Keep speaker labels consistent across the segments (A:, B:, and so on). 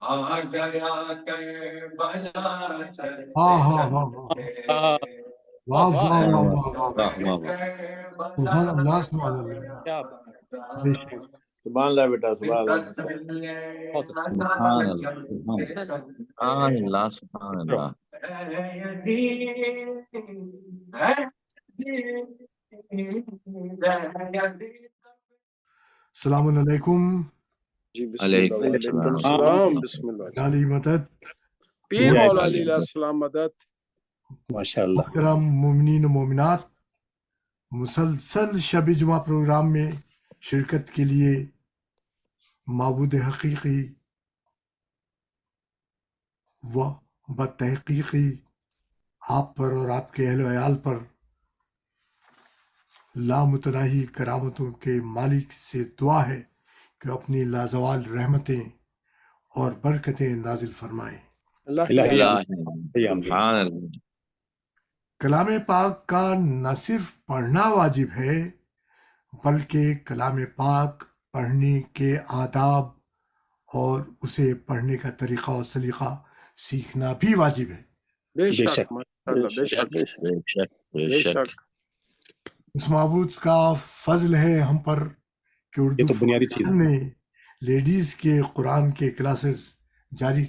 A: آ گیا کربلا چل
B: ہاں
A: کے
B: ہاں ہاں
A: چل
B: ہاں ہاں،
A: کے
B: واہ واہ
C: واہ
B: واہ
C: واہ
B: واہ واہ،
C: واہ واہ واہ،
B: سبحان اللہ سبحان اللہ،
D: کیا
B: بے شک
E: سبحان اللہ بیٹا، سبحان اللہ بیٹا۔
D: بہت اچھا.
C: سبحان اللہ سبحان اللہ سبحان اللہ۔
B: السلام علیکم،
E: جی بسم اللہ،
C: علیکم
E: وعلیکم
C: السلام
E: السلام، بسم اللہ۔
B: علی مدد،
E: پیر
D: جے
E: مولا
D: گا.
E: علی علیہ السلام مدد۔
D: ماشاء اللہ.
B: محترم مومنین و مومنات، مسلسل شب جمعہ پروگرام میں شرکت کے لیے معبود حقیقی و بتحقیقی آپ پر اور آپ کے اہل و عیال پر لامتناہی کرامتوں کے مالک سے دعا ہے کہ اپنی لازوال رحمتیں اور برکتیں نازل فرمائیں۔
E: اللہ
D: الہی
C: اللہ
D: آمین.
C: سبحان اللہ۔
B: کلام پاک کا نہ صرف پڑھنا واجب ہے بلکہ کلام پاک پڑھنے کے آداب اور اسے پڑھنے کا طریقہ و سلیقہ سیکھنا بھی واجب ہے۔
E: بے
D: بے
E: شک،
D: شک.
E: ماشاء اللہ، بے شک،
C: بے شک بے
E: بے
C: شک۔
E: شک۔
B: اس معبود کا فضل ہے ہم پر کہ
D: یہ
B: اردو
D: تو بنیادی چیز ہے.
B: فاؤنڈیشن نے لیڈیز کے قرآن کے کلاسز جاری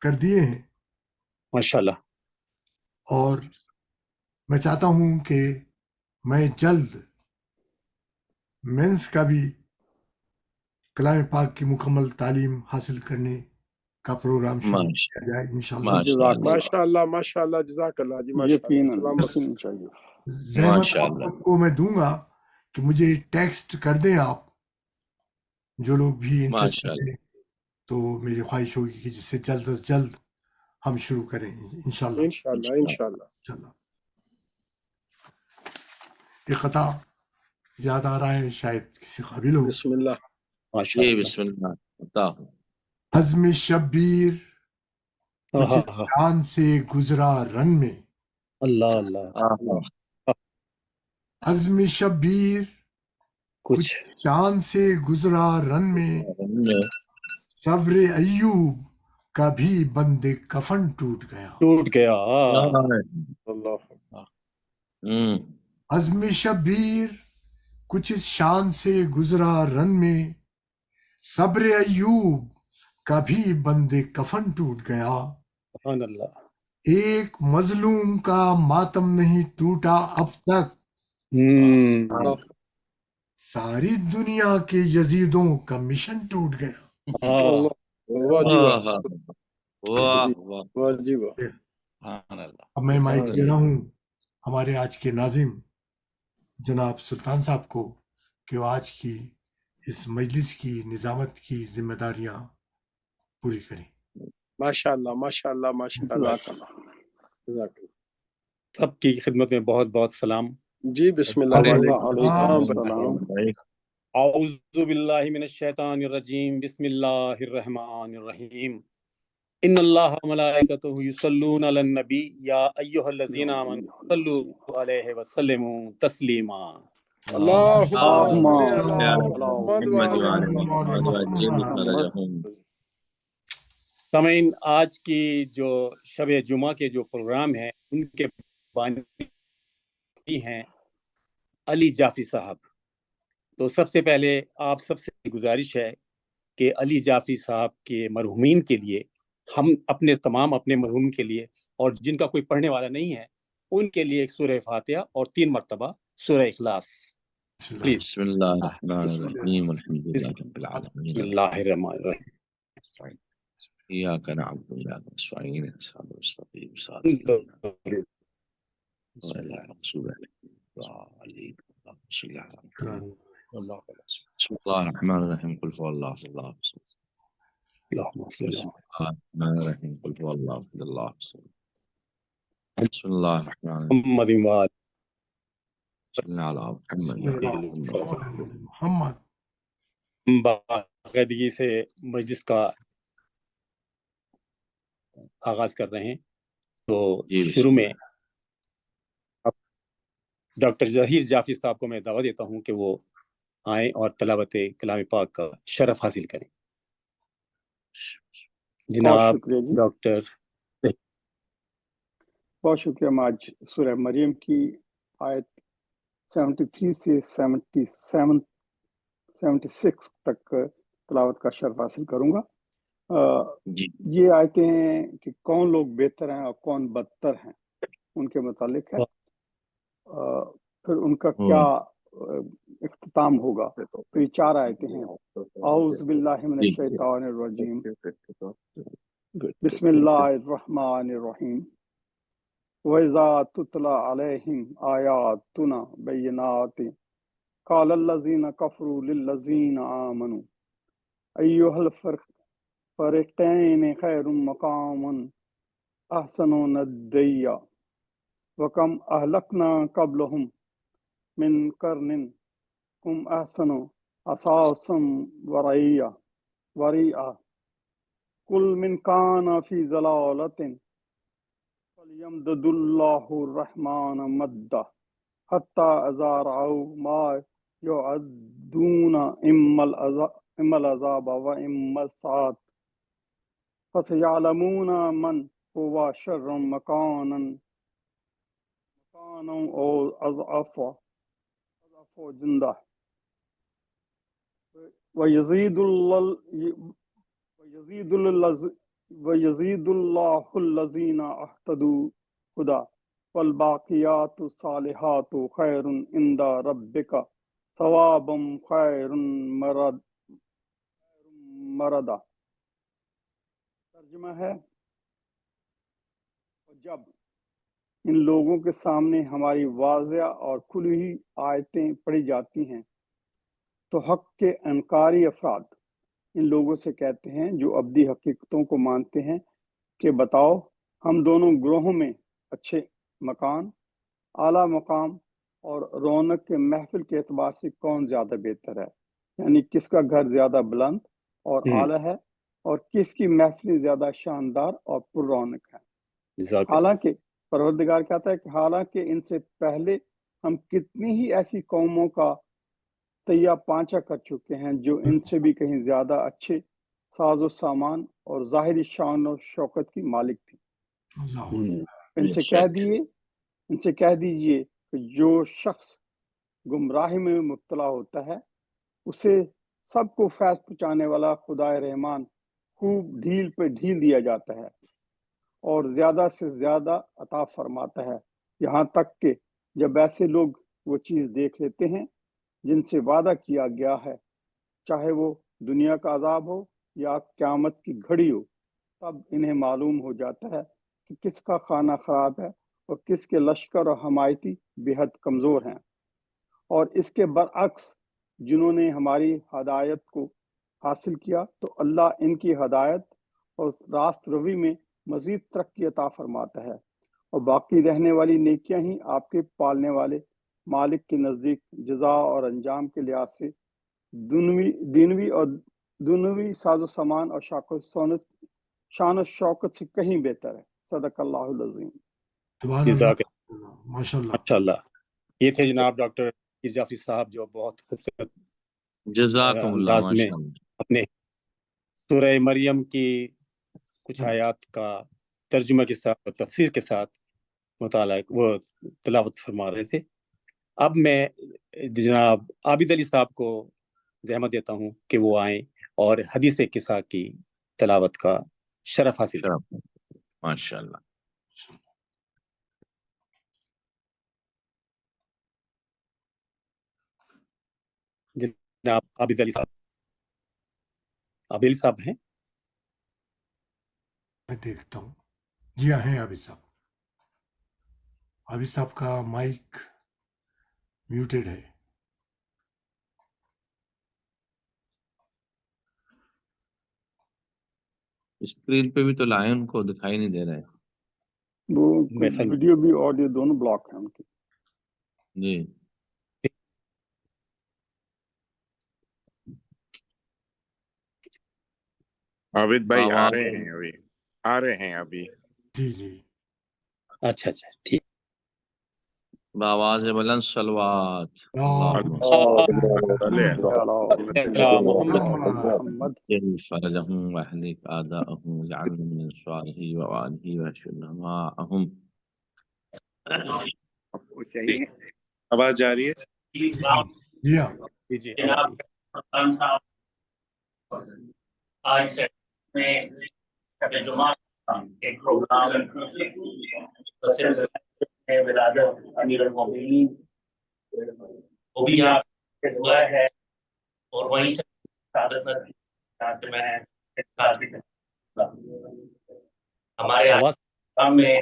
B: کر دیے ہیں،
D: ماشاء اللہ.
B: اور میں چاہتا ہوں کہ میں جلد مینس کا بھی کلام پاک کی مکمل تعلیم حاصل کرنے کا پروگرام شروع کیا جائے انشاءاللہ۔
C: ماشاء
E: جزاک
C: اللہ
E: ماشاء اللہ، ماشاء اللہ، جزاک اللہ جی، ماشاء اللہ،
F: یقیناً
E: سلامت۔
F: یقیناً چاہیے۔
B: زحمت
C: ماشاء
B: آپ
C: اللہ۔
B: سب کو میں دوں گا کہ مجھے ٹیکسٹ کر دیں آپ، جو لوگ بھی
C: ماشاء
B: انٹرسٹڈ
C: اللہ۔
B: ہیں، تو میری خواہش ہوگی کہ جس سے جلد از جلد ہم شروع کریں انشاءاللہ۔
E: انشاءاللہ، انشاءاللہ۔
B: انشاءاللہ۔ ایک خطا یاد آ رہا ہے، شاید کسی قابل ہو۔
E: بسم اللہ۔
D: ماشاء
C: جی
D: اللہ.
C: بسم اللہ بتاؤ۔
B: عزم شبیر کچھ
D: ہاں ہاں.
B: جان سے گزرا رن میں،
D: اللہ اللہ.
B: عزم شبیر کچھ
D: کچھ
B: چاند سے گزرا رن میں، صبر ایوب کا بھی بند کفن ٹوٹ گیا۔
D: ٹوٹ گیا.
E: اللہ۔
B: عزم شبیر کچھ اس شان سے گزرا رن میں، صبر ایوب کا بھی بند کفن ٹوٹ گیا۔
D: سبحان اللہ.
B: ایک مظلوم کا ماتم نہیں ٹوٹا اب تک، ساری دنیا کے یزیدوں کا مشن ٹوٹ گیا۔
E: اللہ، واہ جی واہ،
C: واہ واہ
E: واہ جی واہ۔
C: سبحان اللہ۔
B: اب میں مائک دے رہا ہوں ہمارے آج کے ناظم جناب سلطان صاحب کو کہ وہ آج کی اس مجلس کی نظامت کی ذمہ داریاں پوری کریں۔
E: ماشاء اللہ، ماشاء اللہ، ماشاء اللہ، جزاک اللہ۔
D: سب کی خدمت میں بہت بہت سلام.
E: جی بسم اللہ، وعلیکم
F: وعلیکم
E: السلام۔
F: السلام۔
D: اعوذ باللہ من الشیطان الرجیم، بسم اللہ الرحمن الرحیم. ان اللہ ملائکتہ یصلون علی النبی یا ایھا الذین آمنوا صلوا علیہ وسلموا تسلیما.
E: اللہم صل علی
F: محمد
E: محمد وعلی
F: محمد۔
D: سامعین، آج کی جو شب جمعہ کے جو پروگرام ہیں ان کے بانی ہیں علی جعفری صاحب. تو سب سے پہلے آپ سب سے گزارش ہے کہ علی جعفری صاحب کے مرحومین کے لیے ہم تمام اپنے مرحوم کے لیے اور جن کا کوئی پڑھنے والا نہیں ہے ان کے لیے ایک سورہ فاتحہ اور 3 مرتبہ سورہ اخلاص پلیز.
C: بسم اللہ الرحمن الرحیم الحمد للہ رب العالمین
D: بسم اللہ الرحمن الرحیم.
C: ایاک نعبد و ایاک نستعین اهدنا الصراط المستقیم صراط الذین انعمت علیہم غیر المغضوب بسم اللہ الرحمن الرحیم قل هو اللہ احد اللہ الصمد
D: اللہم صل
C: بسم اللہ الرحمن الرحیم قل هو اللہ احد اللہ الصمد بسم اللہ الرحمن الرحیم
D: محمد وآل
C: صلی علی محمد
B: محمد
D: باقاعدگی سے مجلس کا آغاز کر رہے ہیں. تو شروع میں ڈاکٹر ظہیر جعفری صاحب کو میں دعوت دیتا ہوں کہ وہ آئیں اور تلاوت کلام پاک کا شرف حاصل کریں. جناب
E: شکریہ جی،
D: ڈاکٹر
E: بہت شکریہ. ہم آج سورہ مریم کی آیت 73 سے 76 تک تلاوت کا شرف حاصل کروں گا.
C: جی
E: یہ آیتیں ہیں کہ کون لوگ بہتر ہیں اور کون بدتر ہیں ان کے متعلق ہے. پھر ان کا کیا اختتام ہوگا. تو یہ 4 آیتیں ہیں. اعوذ باللہ من
C: جی
E: الشیطان الرجیم. بسم اللہ الرحمن الرحیم. وَإِذَا تُتْلَى عَلَيْهِمْ آيَاتُنَا بَيِّنَاتٍ قَالَ الَّذِينَ كَفَرُوا لِلَّذِينَ آمَنُوا أَيُّهُ الْفَرِيقَيْنِ خَيْرٌ مَقَامًا أَحْسَنُ نَدِيًّا وَكَمْ أَهْلَكْنَا قَبْلَهُمْ مِنْ قَرْنٍ هُمْ أَحْسَنُ أَثَاثًا وَرِئْيًا قُلْ مِنْ كَانَ فِي ضَلَالَةٍ فَلْيَمْدُدِ اللَّهُ الرَّحْمَنَ مَدًّا حَتَّى إِذَا رَأَوْا مَا يُوعَدُونَ إِمَّا الْعَذَابَ وَإِمَّا السَّاعَةُ فَسَيَعْلَمُونَ مَنْ هُوَ شَرٌّ مَكَانًا أَوْ أَضْعَفُ جُنْدًا وَيَزِيدُ اللَّهُ الَّذِينَ اهْتَدَوْا هُدًى وَالْبَاقِيَاتُ الصَّالِحَاتُ خَيْرٌ عِندَ رَبِّكَ ثَوَابًا خَيْرٌ مردا. ترجمہ ہے، جب ان لوگوں کے سامنے ہماری واضح اور کھلی ہوئی آیتیں پڑھی جاتی ہیں تو حق کے انکاری افراد ان لوگوں سے کہتے ہیں جو ابدی حقیقتوں کو مانتے ہیں کہ بتاؤ ہم دونوں گروہوں میں اچھے مکان، اعلیٰ مقام اور رونق کے محفل کے اعتبار سے کون زیادہ بہتر ہے، یعنی کس کا گھر زیادہ بلند اور اعلیٰ ہے اور کس کی محفل زیادہ شاندار اور پر رونق ہے.
D: جزاک اللہ.
E: حالانکہ پروردگار کہتا ہے کہ حالانکہ ان سے پہلے ہم کتنی ہی ایسی قوموں کا تیا پانچا کر چکے ہیں جو ان سے بھی کہیں زیادہ اچھے ساز و سامان اور ظاہری شان و شوکت کی مالک تھی.
B: اللہ
E: ان سے کہہ دیجئے کہ جو شخص گمراہی میں مبتلا ہوتا ہے اسے سب کو فیض پہنچانے والا خدا رحمان خوب ڈھیل پہ ڈھیل دیا جاتا ہے اور زیادہ سے زیادہ عطا فرماتا ہے، یہاں تک کہ جب ایسے لوگ وہ چیز دیکھ لیتے ہیں جن سے وعدہ کیا گیا ہے، چاہے وہ دنیا کا عذاب ہو یا قیامت کی گھڑی ہو، تب انہیں معلوم ہو جاتا ہے کہ کس کا خانہ خراب ہے اور کس کے لشکر اور حمایتی بے حد کمزور ہیں. اور اس کے برعکس جنہوں نے ہماری ہدایت کو حاصل کیا تو اللہ ان کی ہدایت اور راست روی میں مزید ترقی عطا فرماتا ہے، اور باقی رہنے والی نیکیاں ہی آپ کے پالنے والے مالک کے نزدیک جزا اور انجام کے لحاظ سے دینوی اور دنوی ساز و سامان اور شان و شوکت سے کہیں بہتر ہے. صدق اللہ العظیم.
B: سبحان
D: جزاک
B: اللہ، ماشاء اللہ.
D: ماشاء اللہ. یہ تھے جناب ڈاکٹر جعفری صاحب جو بہت خوبصورت
C: جزاکم اللہ
D: انداز میں
C: ماشاءاللہ.
D: اپنے سورہ مریم کی کچھ آیات کا ترجمہ کے ساتھ اور تفسیر کے ساتھ مطالعہ وہ تلاوت فرما رہے تھے. اب میں جناب عابد علی صاحب کو زحمت دیتا ہوں کہ وہ آئیں اور حدیث قصہ کی تلاوت کا شرف حاصل کریں.
C: ماشاءاللہ.
D: جناب عابد علی صاحب ہیں؟
B: میں دیکھتا ہوں. جی ہاں ہیں عابد صاحب. عابد صاحب کا مائک میوٹیڈ ہے.
C: اسکرین پہ بھی تو لائن کو دکھائی نہیں دے رہے.
E: وہ
D: میرا
E: ویڈیو بھی آڈیو دونوں بلاک ہیں ان کی.
C: جی
F: عابد بھائی آ
C: آواز
F: رہے ہیں ابھی.
B: جی جی.
D: اچھا ٹھیک.
C: بآواز بلند صلوات
B: اللهم
C: اللهم
D: على محمد
E: محمد
C: اجعل فرجهم واهلك اعداءهم واجعلهم من انصاره وآله واشفنا معهم.
F: آواز جا رہی ہے؟
B: جی ہاں
D: جی
A: جناب خان صاحب آج سے میں شب جمعہ کا ایک پروگرام ولادت امیر المومنین وہ بھی آپ سے ہوا ہے اور وہیں سے سعادت نصیب کہ میں ہمارے
D: آواز
A: کام میں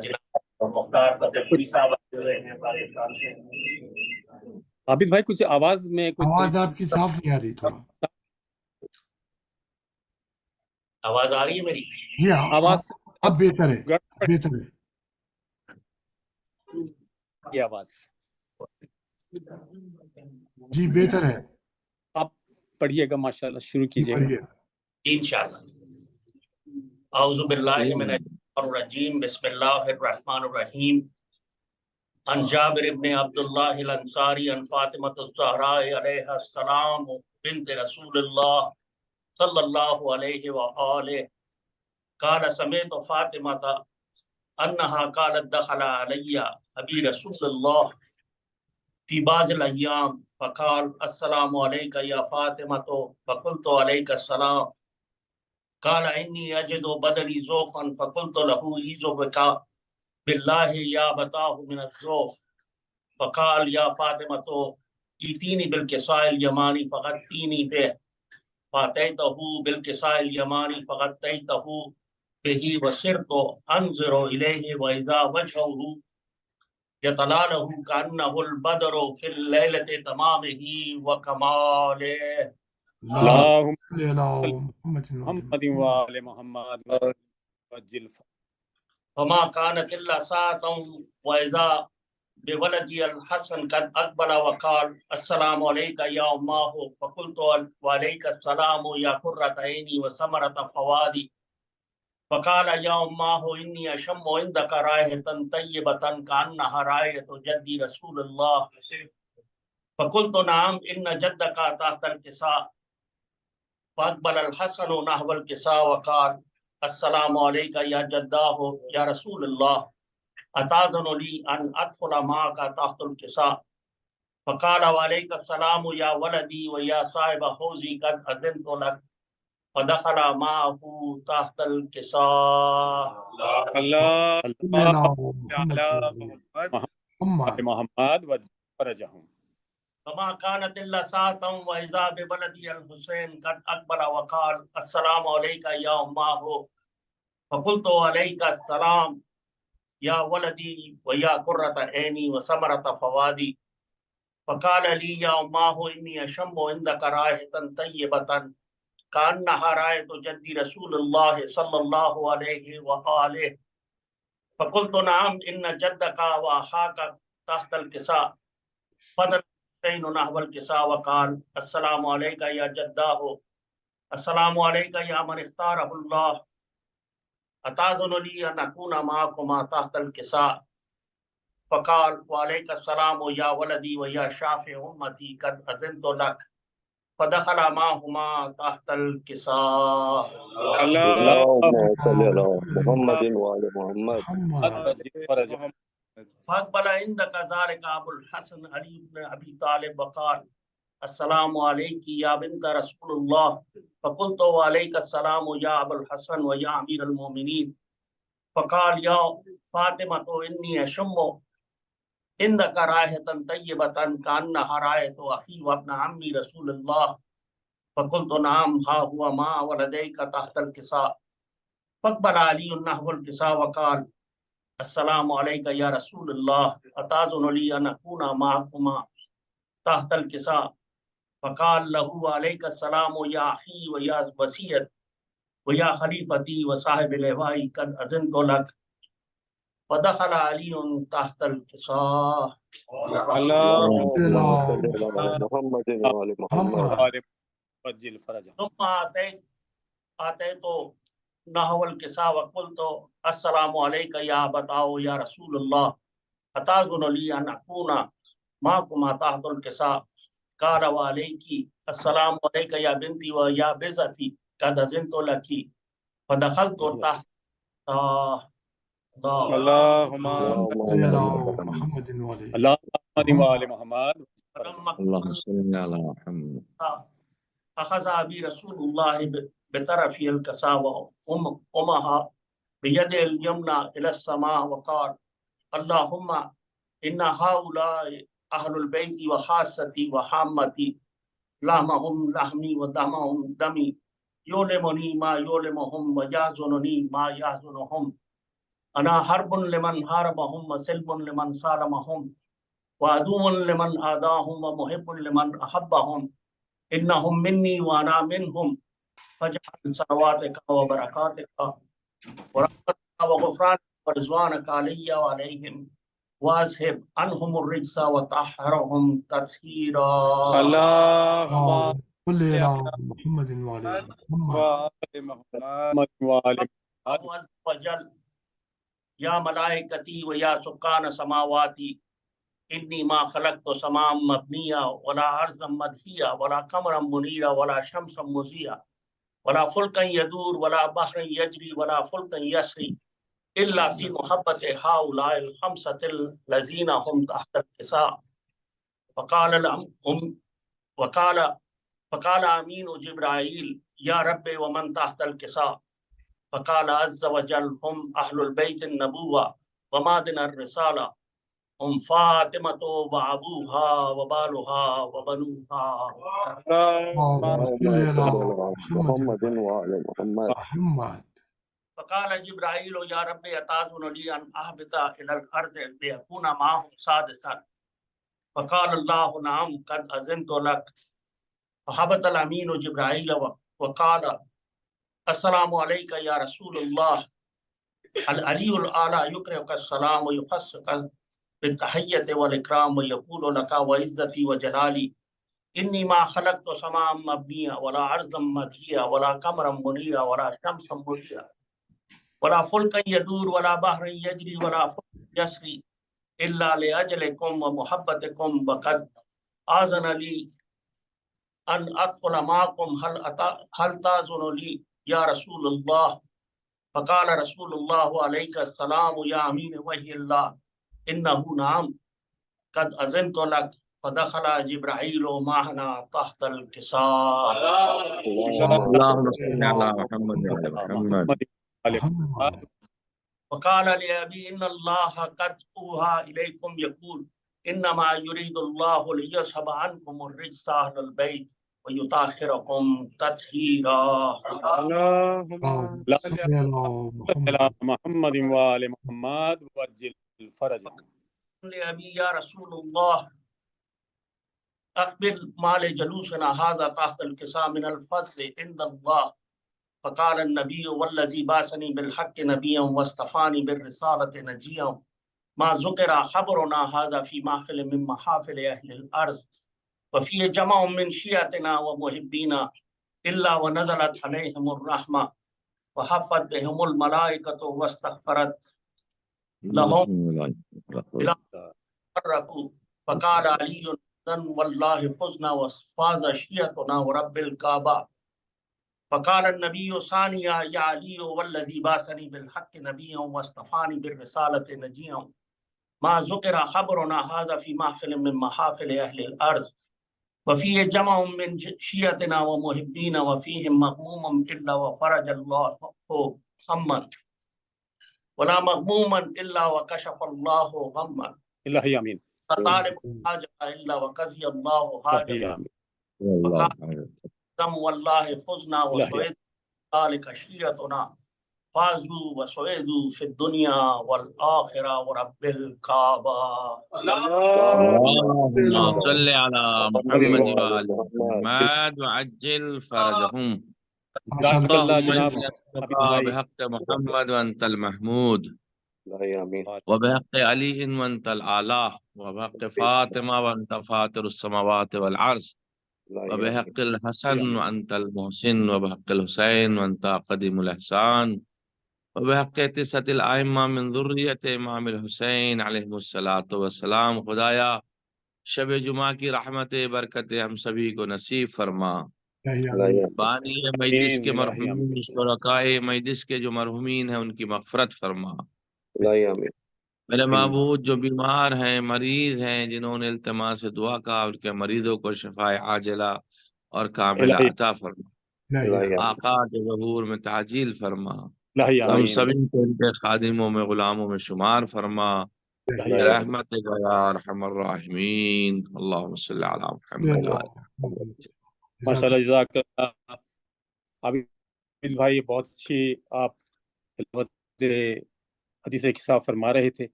A: جناب مختار فتح پوری صاحب آئے ہوئے ہیں پاکستان سے.
D: عابد بھائی کچھ آواز میں کچھ
B: آواز آپ کی صاف نہیں آ رہی تھوڑا.
A: آواز آ رہی ہے میری؟
B: جی ہاں
D: آواز
B: اب بہتر ہے
D: گڑبڑ
B: بہتر ہے.
D: کی آواز
B: جی بہتر ہے.
D: آپ پڑھیے گا ماشاءاللہ شروع کیجیے گا.
B: پڑھیے.
A: انشاءاللہ. اعوذ باللہ من الشیطان الرجیم بسم اللہ الرحمن الرحیم. عن جابر ابن عبداللہ الانصاری عن فاطمة الزہراء علیہ السلام بنت رسول اللہ صلی اللہ علیہ وآلہ قال سمعت فاطمة انہا قالت دخل علی ابی رسول اللہ فی بعض الايام فقال السلام علیک یا فاطمة فقلت علیک السلام قال انی اجد بدنی ضعفا فقلت له اعوذ بک باللہ یا بتاہ من الضعف فقال یا فاطمة ایتینی بالکساء الیمانی فغطینی به فاتیتہ بالکساء الیمانی فغطیتہ به وصرت انظر الیہ واذا وجهه یتلالہ کانہ البدر فی اللیلۃ تمامہ وکمالہ.
D: اللہم
B: صلی اللہ محمد
D: محمد وآل محمد وجل
A: فما كانت الا ساعة واذا بولدي الحسن قد اقبل وقال السلام عليك يا اماه فقلت وعليك السلام يا قرة عيني وثمرة فؤادي فقال يا اماه اني اشم عندك رائحة طيبة كأنها رائحة جدي رسول الله فقلت نعم ان جدك تحت الكساء فاقبل الحسن نحو الكساء وقال السلام عليك يا جداه يا رسول الله اتاذن لي ان ادخل معك تحت الكساء فقال وعليك السلام يا ولدي ويا صاحب حوزي قد اذنت لك فدخل معه تحت الكساء.
D: اللہ
B: صلی اللہ محمد
D: محمد محمد وجل فرجہم.
A: فما كانت الا ساعة واذا بولدي الحسين قد اقبل وقال السلام عليك يا اماه فقلت عليك السلام يا ولدي ويا قرة عيني وثمرة فؤادي فقال لي يا اماه اني اشم عندك رائحة طيبة كأنها رائحة جدي رسول الله صلى الله عليه وآله فقلت نعم ان جدك واخاك تحت الكساء فدل نحو الكساء وقال السلام عليك يا جداه السلام عليك يا من اختاره الله اتاذن لي ان اكون معكما تحت الكساء فقال وعليك السلام يا ولدي ويا شافع امتي قد اذنت لك فدخل معهما تحت الكساء.
D: اللہم
G: صل على محمد وعلى محمد.
D: وجل فرجہم.
A: فاقبل عندك ذلك ابو الحسن علي بن ابي طالب وقال السلام عليك يا بنت رسول الله فقلت وعليك السلام يا ابو الحسن ويا امير المؤمنين فقال يا فاطمة اني اشم عندك رائحة طيبة كأنها رائحة اخي وابن عمي رسول الله فقلت نعم ها هو ما ولديك تحت الكساء فاقبل علي نحو الكساء وقال السلام عليك يا رسول الله اتاذن لي ان اكون معكما تحت الكساء فقال له عليك السلام يا اخي ويا وسيد ويا خليفتي وصاحب اللواء قد اذنت لك فدخل علي تحت الكساء.
D: اللہم
G: صل على محمد وعلى محمد.
D: وجل فرجہم.
A: ثم اتيت نحو الكساء وقلت السلام عليك يا ابتاه يا رسول الله أتأذن لي أن أكون معكما تحت الكساء؟ قال وعليك السلام عليك يا بنتي ويا بزتي قد أذنت لك فدخلت تحت الله.
F: اللهم
B: صل على محمد وعلى
D: اللهم وعلى محمد.
A: فلما
C: اللهم صل على محمد.
A: أخذ أبي رسول الله بطرف الكساء وأمها بيد اليمنى إلى السماء وقال اللهم إن هؤلاء أهل البيت وخاصتي وحامتي لحمهم لحمي ودمهم دمي يؤلمني ما يؤلمهم ويحزنني ما يحزنهم أنا حرب لمن حاربهم وسلم لمن سالمهم وعدو لمن آذاهم ومحب لمن أحبهم إنهم مني وأنا منهم فاجعل صلواتك وبركاتك ورحمتك وغفرانك ورضوانك علي وعليهم واذهب عنهم الرجس وطهرهم تطهيرا.
F: اللهم
B: صل على محمد وعلى
F: محمد
D: وعلى
A: الله عز وجل يا ملائكتي ويا سكان سماواتي إني ما خلقت سماء مبنيا ولا أرضا مدحيا ولا قمرا منيرا ولا شمسا مضيا ولا فلكا يدور ولا بحر يجري ولا فلكا يسري إلا في محبة هؤلاء الخمسة الذين هم تحت الكساء. فقال أمين جبرائيل يا رب ومن تحت الكساء؟ فقال عز وجل هم أهل البيت النبوة ومعدن الرسالة هم فاطمة وأبوها وبالها وبنوها.
B: صل على
G: محمد وعلى محمد.
B: محمد.
A: فقال جبرائيل يا رب أتأذن لي أن أهبط إلى الأرض ليكون معهم سادسا؟ فقال الله نعم قد أذنت لك. فهبط الأمين جبرائيل وقال السلام عليك يا رسول الله العلي الأعلى يقرئك السلام ويخصك بالتحية والإكرام ويقول لك وعزتي وجلالي إني ما خلقت سماء مبنيا ولا أرضا مدحيا ولا قمرا منيرا ولا شمسا مضيا ولا فلكا يدور ولا بحر يجري ولا فلك يسري إلا لأجلكم ومحبتكم وقد آذن لي أن أدخل معكم هل تأذن لي يا رسول الله؟ فقال رسول الله عليك السلام يا أمين وحي الله إنه نعم قد أذنت لك. فدخل جبرائيل معنا تحت الكساء.
C: اللهم صل على محمد وعلى محمد.
B: محمد.
A: وقال لأبي إن الله قد أوحى إليكم يقول إنما يريد الله ليذهب عنكم الرجس أهل البيت ويطهركم تطهيرا.
F: اللهم
B: صل على محمد.
D: محمد وعلى محمد وعجل فرجا.
A: لأبي يا رسول الله أخبر ما لجلوسنا هذا تحت الكساء من الفضل عند الله. فقال النبي والذي بعثني بالحق نبيا واصطفاني بالرسالة نجيا ما ذكر خبرنا هذا في محفل من محافل أهل الأرض وفيه جمع من شيعتنا ومحبينا إلا ونزلت عليهم الرحمة وحفت بهم الملائكة واستغفرت لهم بلا فرقوا. فقال علي والله فزنا وفاز شيعتنا ورب الكعبة. فقال النبي ثانيا يا علي والذي بعثني بالحق نبيا واصطفاني بالرسالة نجيا ما ذكر خبرنا هذا في محفل من محافل أهل الأرض وفيه جمع من شيعتنا ومحبين وفيهم مغموم إلا وفرج الله همًا ولا مغموما إلا وكشف الله غمًا
D: إلهي آمين.
A: طالب حاجة إلا وقضي الله حاجة. فقال والله فزنا وسعيد ذلك شيعتنا فازوا وسعيدوا في الدنيا والآخرة ورب الكعبة.
C: اللهم صل على محمد وعلى محمد وعجل فرجهم. اللهم اجعل بحق محمد وأنت المحمود وبحق علي وأنت الأعلى وبحق فاطمة وأنت فاطر السماوات والأرض وبحق الحسن وأنت المحسن وبحق الحسين وأنت قديم الإحسان وبحق تسعة الأئمة من ذریت امام الحسین علیہ الصلاۃ والسلام، خدایا شب جمعہ کی رحمت برکت ہم سبھی کو نصیب فرما۔ بانی مجلس کے مرحومین شرکائے مجلس کے جو مرحومین ہیں ان کی مغفرت فرما۔ میرے معبود جو بیمار ہیں، مریض ہیں، جنہوں نے التماس دعا کا، ان کے مریضوں کو شفاء عاجلہ اور کاملہ عطا فرما۔ آقا کے ظہور میں تعجیل فرما، ہم سبھی کو ان کے خادموں میں، غلاموں میں شمار فرما، رحمت یا ارحم الراحمین۔ اللہم صلی علی محمد
D: ماشاء اللہ، جزاک اللہ۔ عابد بھائی بہت اچھی آپ تلاوت حدیث قصہ فرما رہے تھے،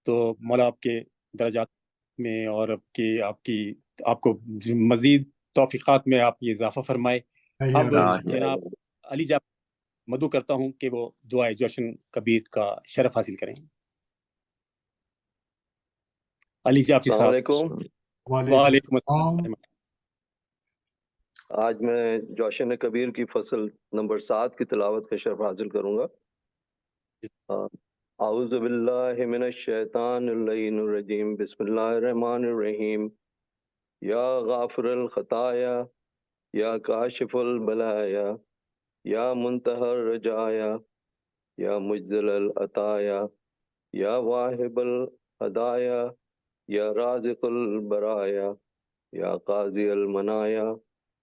D: تو مولا آپ کے درجات میں اور آپ کو مزید توفیقات میں آپ یہ اضافہ فرمائے۔ اب جناب علی جعفر مدعو کرتا ہوں کہ وہ دعائے جوشن کبیر کا شرف حاصل کریں۔ علی جعفر
G: السلام
D: صاحب۔
G: علیکم۔
D: وعلیکم السلام۔
G: آج میں جوشن کبیر کی فصل نمبر 7 کی تلاوت کا شرف حاصل کروں گا۔ اعوذ باللہ من الشیطان اللعین الرجیم، بسم اللہ الرحمن الرحیم۔ یا غافر الخطایا، یا کاشف البلایا، یا منتہی الرجایا، یا مجزل العطایا، یا واہب الہدایا، یا رازق البرایا، یا قاضی المنایا،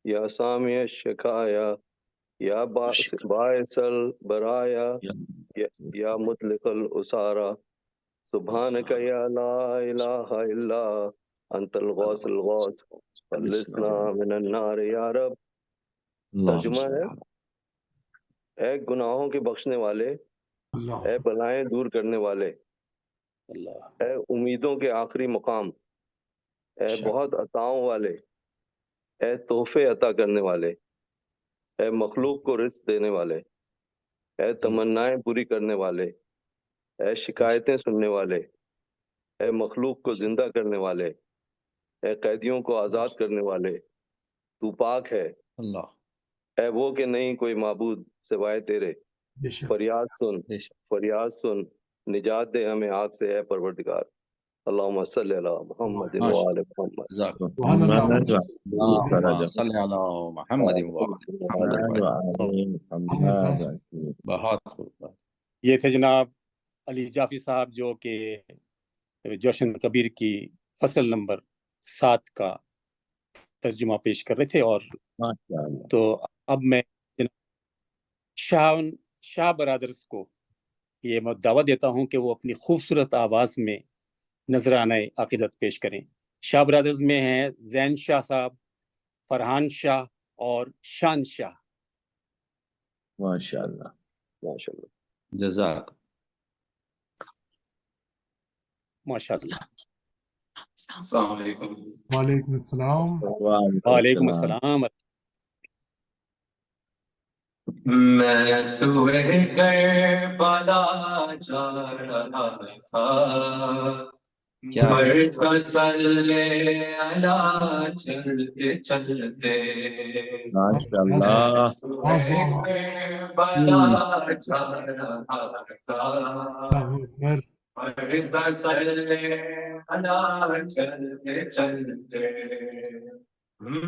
G: یا سامع الشکایا، یا باعث البرایا، یا مطلق الاسارا، سبحانک یا لا الہ الا انت الغوث الغوث، خلصنا من النار یا رب۔ ترجمہ ہے، اے گناہوں کے بخشنے والے، اے بلائیں دور کرنے والے، اے امیدوں کے آخری مقام، اے بہت عطاؤں والے، اے تحفے عطا کرنے والے، اے مخلوق کو رزق دینے والے، اے تمنائیں پوری کرنے والے، اے شکایتیں سننے والے، اے مخلوق کو زندہ کرنے والے، اے قیدیوں کو آزاد کرنے والے، تو پاک ہے اے وہ کہ نہیں کوئی معبود سوائے تیرے۔ فریاد سن، فریاد سن، نجات دے ہمیں آگ سے اے پروردگار۔ اللہم صلی علی محمد وآل محمد۔
C: صلی علی محمد بہت خوب۔
D: یہ تھے جناب علی جعفری صاحب جو کہ جوشن کبیر کی فصل نمبر 7 کا ترجمہ پیش کر رہے تھے۔ اور تو اب میں شاہ برادرز کو یہ دعوت دیتا ہوں کہ وہ اپنی خوبصورت آواز میں نذرانہ عقیدت پیش کریں۔ شاہ برادرز میں ہیں زین شاہ صاحب، فرحان شاہ اور شان شاہ۔
C: ماشاء اللہ،
G: ماشاء اللہ،
C: جزاک۔
D: ماشاء اللہ۔
F: السلام علیکم۔
B: وعلیکم السلام۔
D: وعلیکم السلام۔
F: میں سوئے کربلا جا رہا تھا، صلی علی چلتے چلتے،
C: ماشاء اللہ،
F: سوئے کربلا جا رہا تھا، صلی علی چلتے چلتے،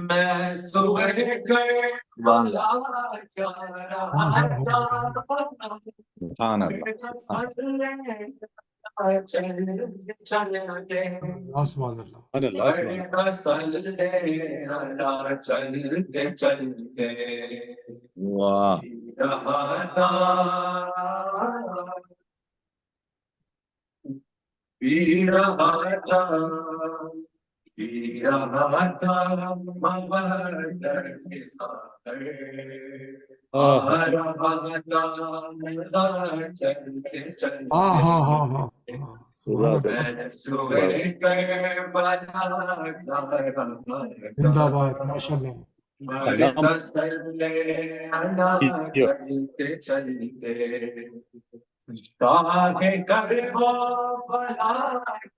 F: میں سوئے کربلا جا رہا تھا،
C: سبحان اللہ،
F: چلتے چلتے
C: واہ،
F: پی رہا تھا مگر کے ساتھ، آ رہا تھا چلتے چلتے، میں سوئے کربلا جا رہا
B: زندہ باد، ماشاء اللہ۔
F: تھا، صلی علی چلتے چلتے، شاہ کربلا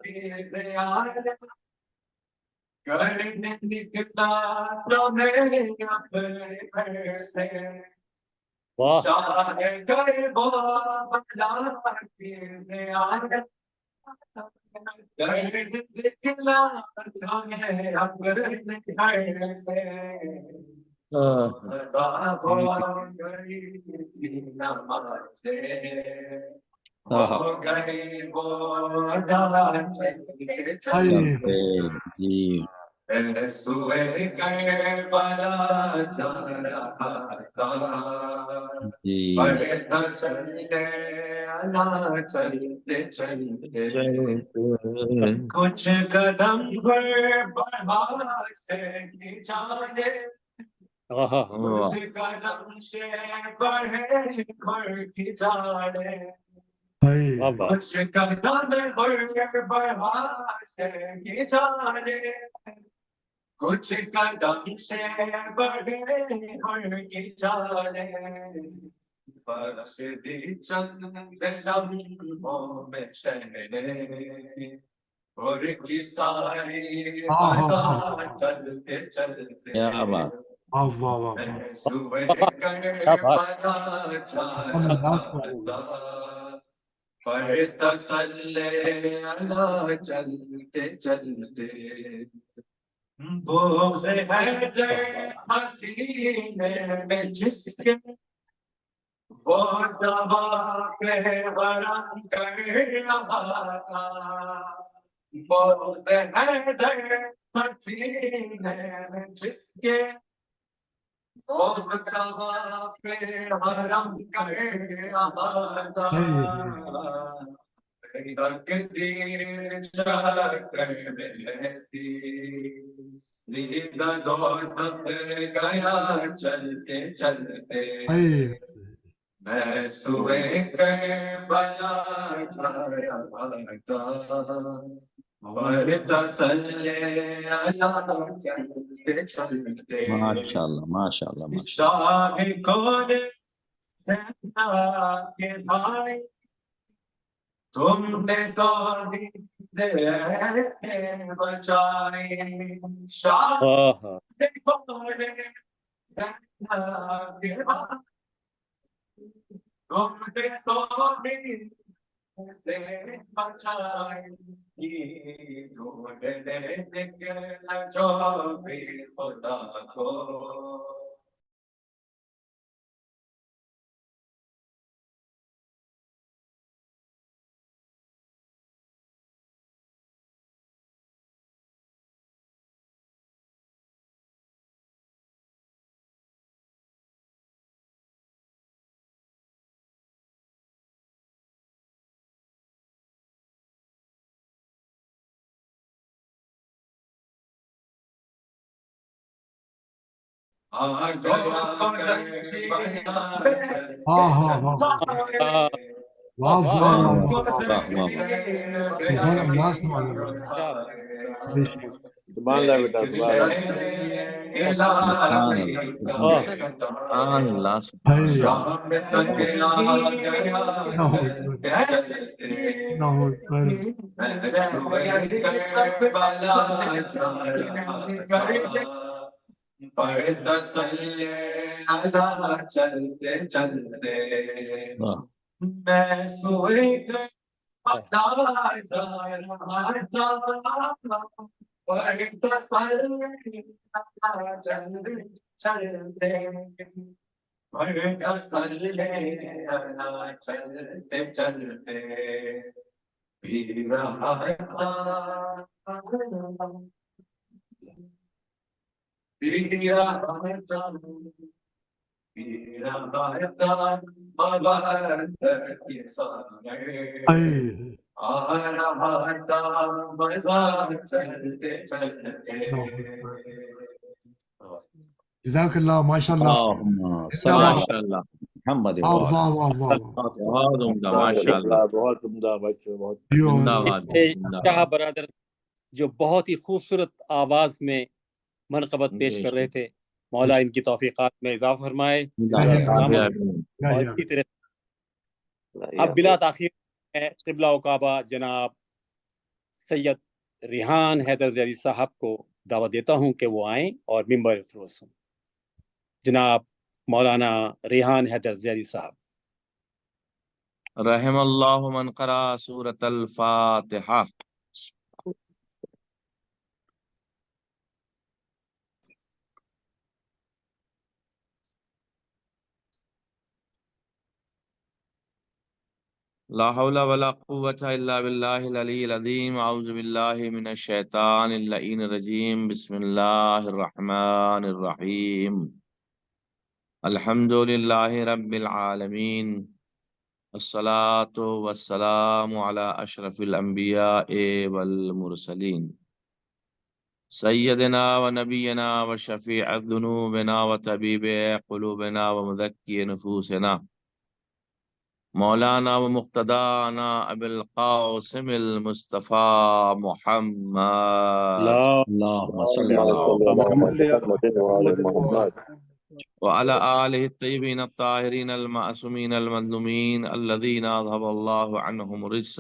F: کی زیارت کرنے نکلا تو میں اپنے گھر سے،
D: واہ
F: شاہ کربلا کی زیارت درد دکھلا ہے اپنے گھر سے عذاب گئی تھی نماز سے ہو گئی وہ ادا چلتے چلتے
C: جی
F: سوئے کربلا جا رہا تھا
C: جی
F: پڑھتا چلتے اللہ چلتے چلتے کچھ قدم پر بڑھا سے کی جانے
D: آہا
F: کچھ قدم سے بڑھے بڑھ کی جانے
D: واہ واہ
F: کچھ قدم بڑھا سے کی جانے کچھ قدم سے بڑھے بڑھ کی جانے بخش دی چند لمحوں میں شہنے اور کی ساری عطا چلتے چلتے
C: کیا بات
B: واہ واہ واہ واہ
F: صبح
D: کیا بات
F: کربلا جا
B: انداز
F: رہا
B: معلوم
F: تھا پڑھتا صلی اللہ چلتے چلتے بغض حیدر حسینے میں جس کے وہ دبا کے ورم کر رہا تھا بغض حیدر حسینے میں جس کے وہ دبا کے ورم کر رہا تھا تقدیر چاہ کر سیدھا دوزخ گیا چلتے چلتے میں سوئے کربلا جا رہا تھا مرتا صلی اللہ چلتے چلتے
C: ماشاء اللہ ماشاء اللہ ماشاء
F: شاہ کون سینا کے بھائی تم نے تو سے بچائی شاہ
D: آہا
F: کون سینا کے بھائی تم نے تو سے بچائی ڈھونڈنے نکلا جو بھی خدا کو
B: بہت انداز معلوم ہے
D: کیا
B: بے شک
H: سبحان اللہ بیٹا سبحان
C: اللہ
F: پڑھتا صلی اللہ چلتے چلتے میں سوئے پڑھتا صلی اللہ چلتے پڑھتا صلی اللہ چلتے چلتے پی رہا
B: جزاک اللہ ماشاء اللہ
C: ماشاء اللہ محمد
B: واہ واہ واہ واہ
C: بہت عمدہ ماشاء اللہ
H: بہت عمدہ بچے بہت
C: زندہ باد
D: شاہ برادر جو بہت ہی خوبصورت آواز میں منقبت پیش کر رہے تھے مولا ان کی توفیقات میں اضافہ فرمائے اور اسی طرح اب بلا تاخیر قبلہ و کعبہ جناب سید ریحان حیدر زیدی صاحب کو دعوت دیتا ہوں کہ وہ آئیں اور ممبر فروز ہوں. جناب مولانا ریحان حیدر زیادی صاحب۔
C: رحم اللہ من قرأ سورۃ الفاتحہ۔ لا حول ولا قوة الا باللہ العلی العظیم۔ اعوذ باللہ من الشیطان اللعین الرجیم۔ بسم اللہ الرحمن الرحیم۔ الحمد للہ رب العالمین، الصلاة والسلام علی اشرف الانبیاء والمرسلین، سیدنا و نبینا و شفیع ذنوبنا و طبیب قلوبنا و مذکی نفوسنا، مولانا و مقتدانا ابی القاسم المصطفیٰ محمد
D: اللہم صلی
G: اللهم
D: علی
G: صل على
D: محمد۔
G: محمد وعلى محمد
C: وعلى آله الطيبين الطاهرين المعصومين المظلومين الذين أذهب الله عنهم الرجس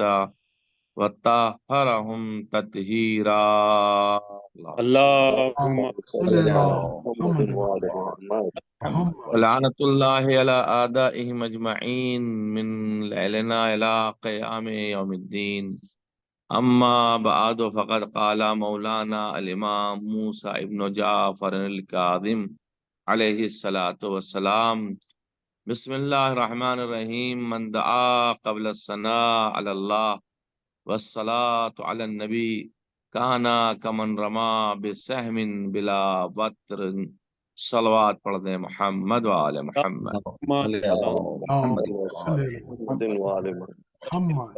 C: وطهرهم تطهيرا.
D: اللہم
B: صلی اللہ
G: محمد وعلى محمد
B: محمد
C: ولعنة الله على أعدائهم أجمعين من ليلنا إلى قيام يوم الدين. أما بعد فقد قال مولانا الإمام موسى ابن جعفر الكاظم عليه الصلاة والسلام: بسم الله الرحمن الرحيم. من دعا قبل الثناء على الله والصلاة على النبي كان كمن رمى بسهم بلا وتر. صلوات پڑھ دیں محمد وآل محمد۔
B: محمد صلی
G: محمد وعلى محمد
B: محمد۔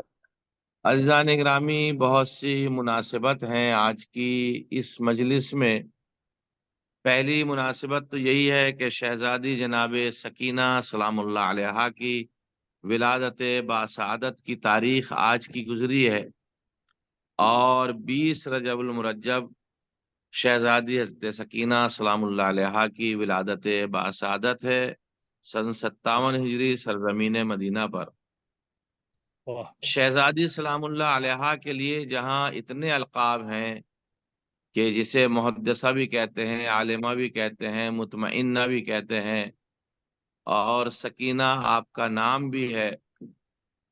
C: عزیزان گرامی، بہت سی مناسبت ہیں آج کی اس مجلس میں۔ پہلی مناسبت تو یہی ہے کہ شہزادی جناب سکینہ سلام اللہ علیہا کی ولادت باسعادت کی تاریخ آج کی گزری ہے، اور 20 رجب المرجب شہزادی حضرت سکینہ سلام اللہ علیہا کی ولادت باسعادت ہے، سن 57 ہجری سرزمین مدینہ پر۔ شہزادی سلام اللہ علیہا کے لیے جہاں اتنے القاب ہیں کہ جسے محدثہ بھی کہتے ہیں، عالمہ بھی کہتے ہیں، مطمئنہ بھی کہتے ہیں، اور سکینہ آپ کا نام بھی ہے،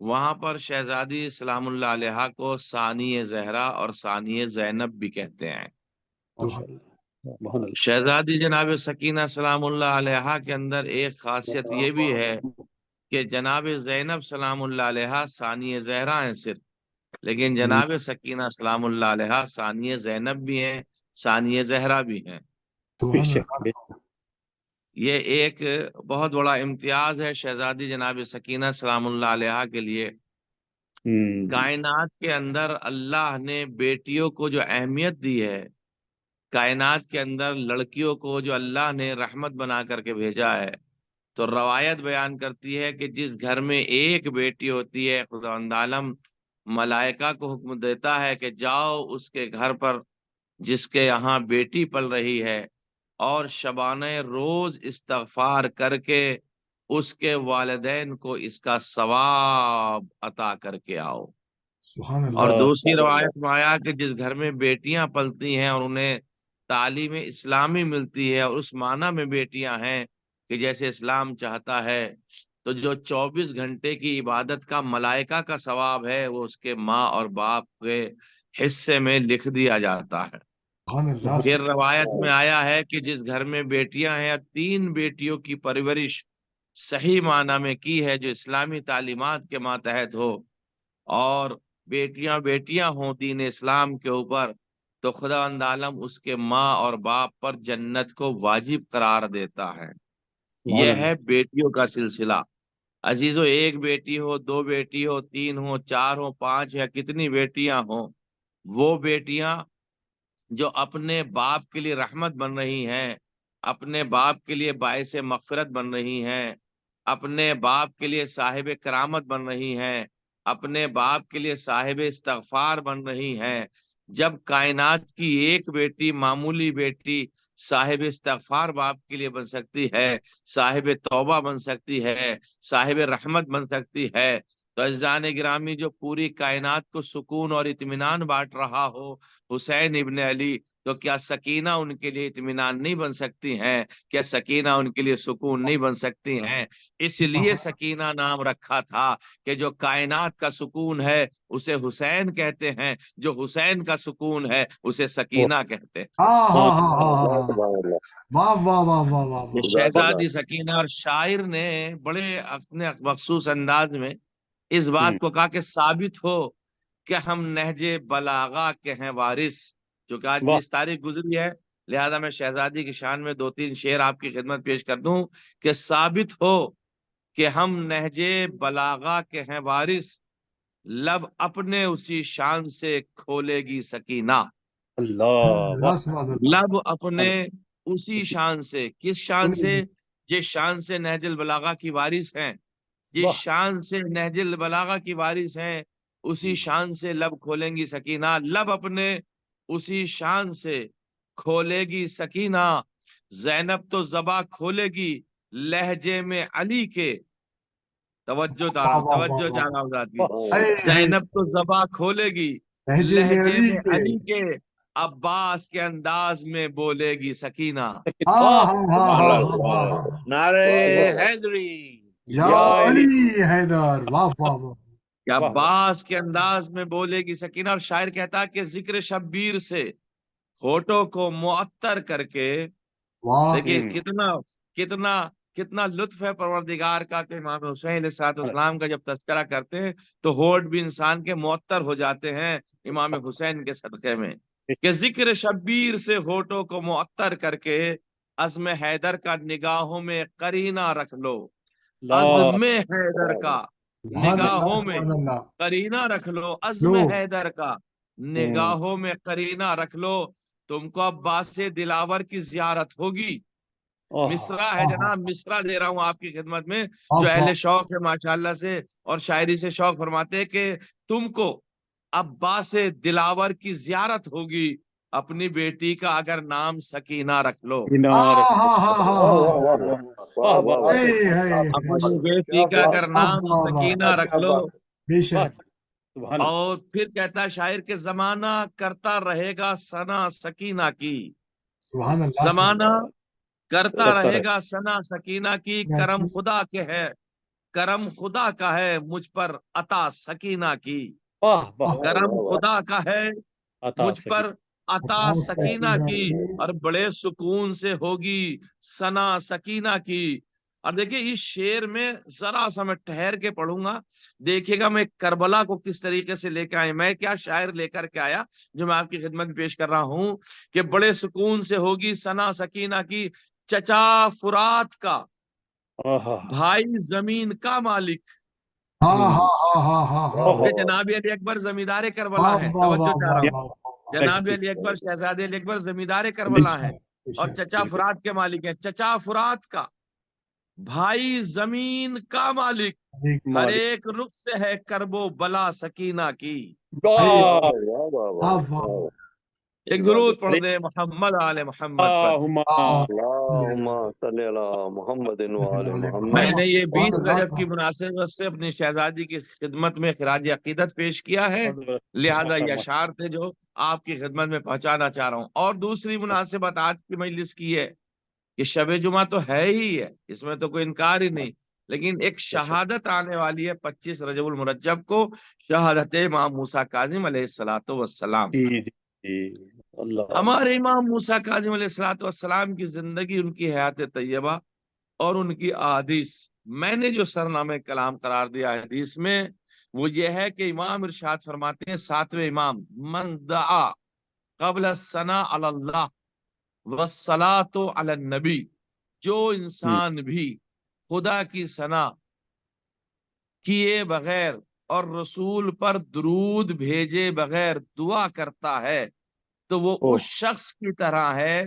C: وہاں پر شہزادی سلام اللہ علیہا کو ثانی زہرا اور ثانی زینب بھی کہتے ہیں۔ شہزادی جناب سکینہ سلام اللہ علیہا کے اندر ایک خاصیت یہ بھی ہے کہ جناب زینب سلام اللہ علیہا ثانی زہرا ہیں صرف، لیکن جناب سکینہ سلام اللہ علیہا ثانی زینب بھی ہیں، ثانی زہرا بھی ہیں۔ یہ ایک بہت بڑا امتیاز ہے شہزادی جناب سکینہ سلام اللہ علیہا کے لیے۔ کائنات کے اندر اللہ نے بیٹیوں کو جو اہمیت دی ہے، کائنات کے اندر لڑکیوں کو جو اللہ نے رحمت بنا کر کے بھیجا ہے، تو روایت بیان کرتی ہے کہ جس گھر میں ایک بیٹی ہوتی ہے، خداوند عالم ملائکہ کو حکم دیتا ہے کہ جاؤ اس کے گھر پر جس کے یہاں بیٹی پل رہی ہے، اور شبانہ روز استغفار کر کے اس کے والدین کو اس کا ثواب عطا کر کے آؤ۔
B: سبحان اللہ۔
C: اور دوسری روایت میں آیا کہ جس گھر میں بیٹیاں پلتی ہیں اور انہیں تعلیم اسلامی ملتی ہے، اور اس معنی میں بیٹیاں ہیں کہ جیسے اسلام چاہتا ہے، تو جو 24 گھنٹے کی عبادت کا ملائکہ کا ثواب ہے وہ اس کے ماں اور باپ کے حصے میں لکھ دیا جاتا ہے۔
B: سبحان اللہ۔
C: پھر روایت میں آیا ہے کہ جس گھر میں بیٹیاں ہیں، 3 بیٹیوں کی پرورش صحیح معنی میں کی ہے جو اسلامی تعلیمات کے ماتحت ہو، اور بیٹیاں بیٹیاں ہوں دین اسلام کے اوپر، تو خداوند عالم اس کے ماں اور باپ پر جنت کو واجب قرار دیتا ہے۔ یہ ہے بیٹیوں کا سلسلہ۔ عزیزو، ایک بیٹی ہو، 2 بیٹی ہو، 3 ہو، 4 ہو، 5 یا کتنی بیٹیاں ہوں، وہ بیٹیاں جو اپنے باپ کے لیے رحمت بن رہی ہیں، اپنے باپ کے لیے باعث مغفرت بن رہی ہیں، اپنے باپ کے لیے صاحب کرامت بن رہی ہیں، اپنے باپ کے لیے صاحب استغفار بن رہی ہیں، جب کائنات کی ایک بیٹی، معمولی بیٹی، صاحب استغفار باپ کے لیے بن سکتی ہے، صاحب توبہ بن سکتی ہے، صاحب رحمت بن سکتی ہے، تو عزیزان گرامی جو پوری کائنات کو سکون اور اطمینان بانٹ رہا ہو حسین ابن علی تو کیا سکینہ ان کے لیے اطمینان نہیں بن سکتی ہیں؟ کیا سکینہ ان کے لیے سکون نہیں بن سکتی ہیں؟ اس لیے سکینہ نام رکھا تھا کہ جو کائنات کا سکون ہے اسے حسین کہتے ہیں، جو حسین کا سکون ہے اسے سکینہ کہتے ہیں۔
B: واہ واہ واہ واہ واہ واہ۔
C: شہزادی سکینہ اور شاعر نے بڑے اپنے مخصوص انداز میں اس بات کو کہا کہ ثابت ہو کہ ہم نہج بلاغا کے ہیں وارث، جو کہ آج 20 تاریخ گزری ہے، لہذا میں شہزادی کی شان میں 2-3 شعر آپ کی خدمت پیش کر دوں کہ ثابت ہو کہ ہم نہج بلاغا کے ہیں وارث، لب اپنے اسی شان سے کھولے گی سکینہ۔ لب اپنے اسی شان سے، کس شان سے؟ جس شان سے نہج البلاغہ کی وارث ہیں، جس شان سے نہج البلاغہ کی وارث ہیں اسی شان سے لب کھولیں گی سکینہ۔ لب اپنے اسی شان سے کھولے گی سکینہ، زینب تو زباں کھولے گی لہجے میں علی کے، توجہ چاہنا زینب تو زباں کھولے گی لہجے میں علی کے، عباس کے انداز میں بولے گی سکینہ۔
H: نعرہ حیدری
B: یا علی حیدر، واہ واہ واہ۔
C: کہ عباس کے انداز میں بولے گی سکینہ۔ اور شاعر کہتا کہ ذکر شبیر سے ہونٹوں کو معطر کر کے، دیکھیے کتنا کتنا کتنا لطف ہے پروردگار کا کہ امام حسین علیہ السلام کا جب تذکرہ کرتے ہیں تو ہونٹ بھی انسان کے معطر ہو جاتے ہیں امام حسین کے صدقے میں، کہ ذکر شبیر سے ہونٹوں کو معطر کر کے عزم حیدر کا نگاہوں میں قرینہ رکھ لو، عزم حیدر کا نگاہوں میں قرینہ رکھ لو، عزم حیدر کا نگاہوں میں قرینہ رکھ لو، تم کو عباس دلاور کی زیارت ہوگی۔ مصرع ہے جناب، مصرع دے رہا ہوں آپ کی خدمت میں، جو اہل شوق ہے ماشاءاللہ سے اور شاعری سے شوق فرماتے ہیں کہ تم کو عباس دلاور کی زیارت ہوگی، اپنی بیٹی کا اگر نام سکینہ رکھ لو، اپنی بیٹی کا اگر نام سکینہ رکھ لو۔ اور پھر کہتا ہے شاعر کے زمانہ کرتا رہے گا ثنا سکینہ کی، زمانہ کرتا رہے گا ثنا سکینہ کی، کرم خدا کے ہے، کرم خدا کا ہے مجھ پر عطا سکینہ کی، کرم خدا کا ہے مجھ پر عطا سکینہ کی، اور بڑے سکون سے ہوگی ثنا سکینہ کی۔ اور دیکھیں اس شعر میں ذرا سا میں ٹھہر کے پڑھوں گا، دیکھیے گا میں کربلا کو کس طریقے سے لے کے آئے، میں کیا شاعر لے کر کے آیا جو میں آپ کی خدمت میں پیش کر رہا ہوں کہ بڑے سکون سے ہوگی ثنا سکینہ کی، چچا فرات کا بھائی زمین کا مالک، جناب علی اکبر زمیندار کربلا ہے، توجہ چاہ رہا ہوں، جناب علی اکبر شہزادے علی اکبر زمیندار کربلا ہے اور چچا فرات کے مالک ہیں، چچا فرات کا بھائی زمین کا مالک، ہر ایک رخ سے ہے کرب و بلا سکینہ کی۔ ایک درود پڑھ دے محمد آل محمد پر۔ میں نے یہ 20 رجب کی مناسبت سے اپنی شہزادی کی خدمت میں خراج عقیدت پیش کیا ہے، لہذا یہ اشعار تھے جو آپ کی خدمت میں پہنچانا چاہ رہا ہوں۔ اور دوسری مناسبت آج کی مجلس کی ہے کہ شب جمعہ تو ہے ہی ہے، اس میں تو کوئی انکار ہی نہیں، لیکن ایک شہادت آنے والی ہے 25 رجب المرجب کو، شہادت امام موسیٰ کاظم علیہ السلام۔ ہمارے امام موسیٰ کاظم علیہ السلام کی زندگی، ان کی حیات طیبہ اور ان کی احادیث، میں نے جو سرنامہ کلام قرار دیا حدیث میں وہ یہ ہے کہ امام ارشاد فرماتے ہیں، 7ویں امام، من دعا قبل الثناء علی اللہ والصلاۃ علی النبی، جو انسان بھی خدا کی ثنا کیے بغیر اور رسول پر درود بھیجے بغیر دعا کرتا ہے تو وہ اس شخص کی طرح ہے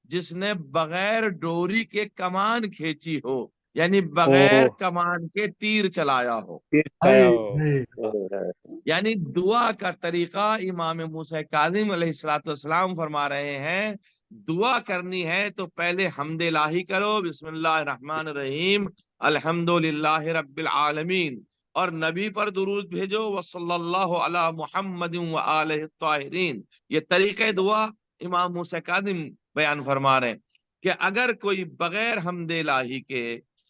C: جس نے بغیر ڈوری کے کمان کھینچی ہو، یعنی بغیر کمان کے تیر چلایا ہو۔ یعنی دعا کا طریقہ امام موسیٰ کاظم علیہ السلام فرما رہے ہیں، دعا کرنی ہے تو پہلے حمد الہی کرو، بسم اللہ الرحمن الرحیم الحمدللہ رب العالمین، اور نبی پر درود بھیجو وصلی اللہ علی محمد وآلہ الطاہرین۔ یہ طریقہ دعا امام موسیٰ کاظم بیان فرما رہے ہیں کہ اگر کوئی بغیر حمد الہی کے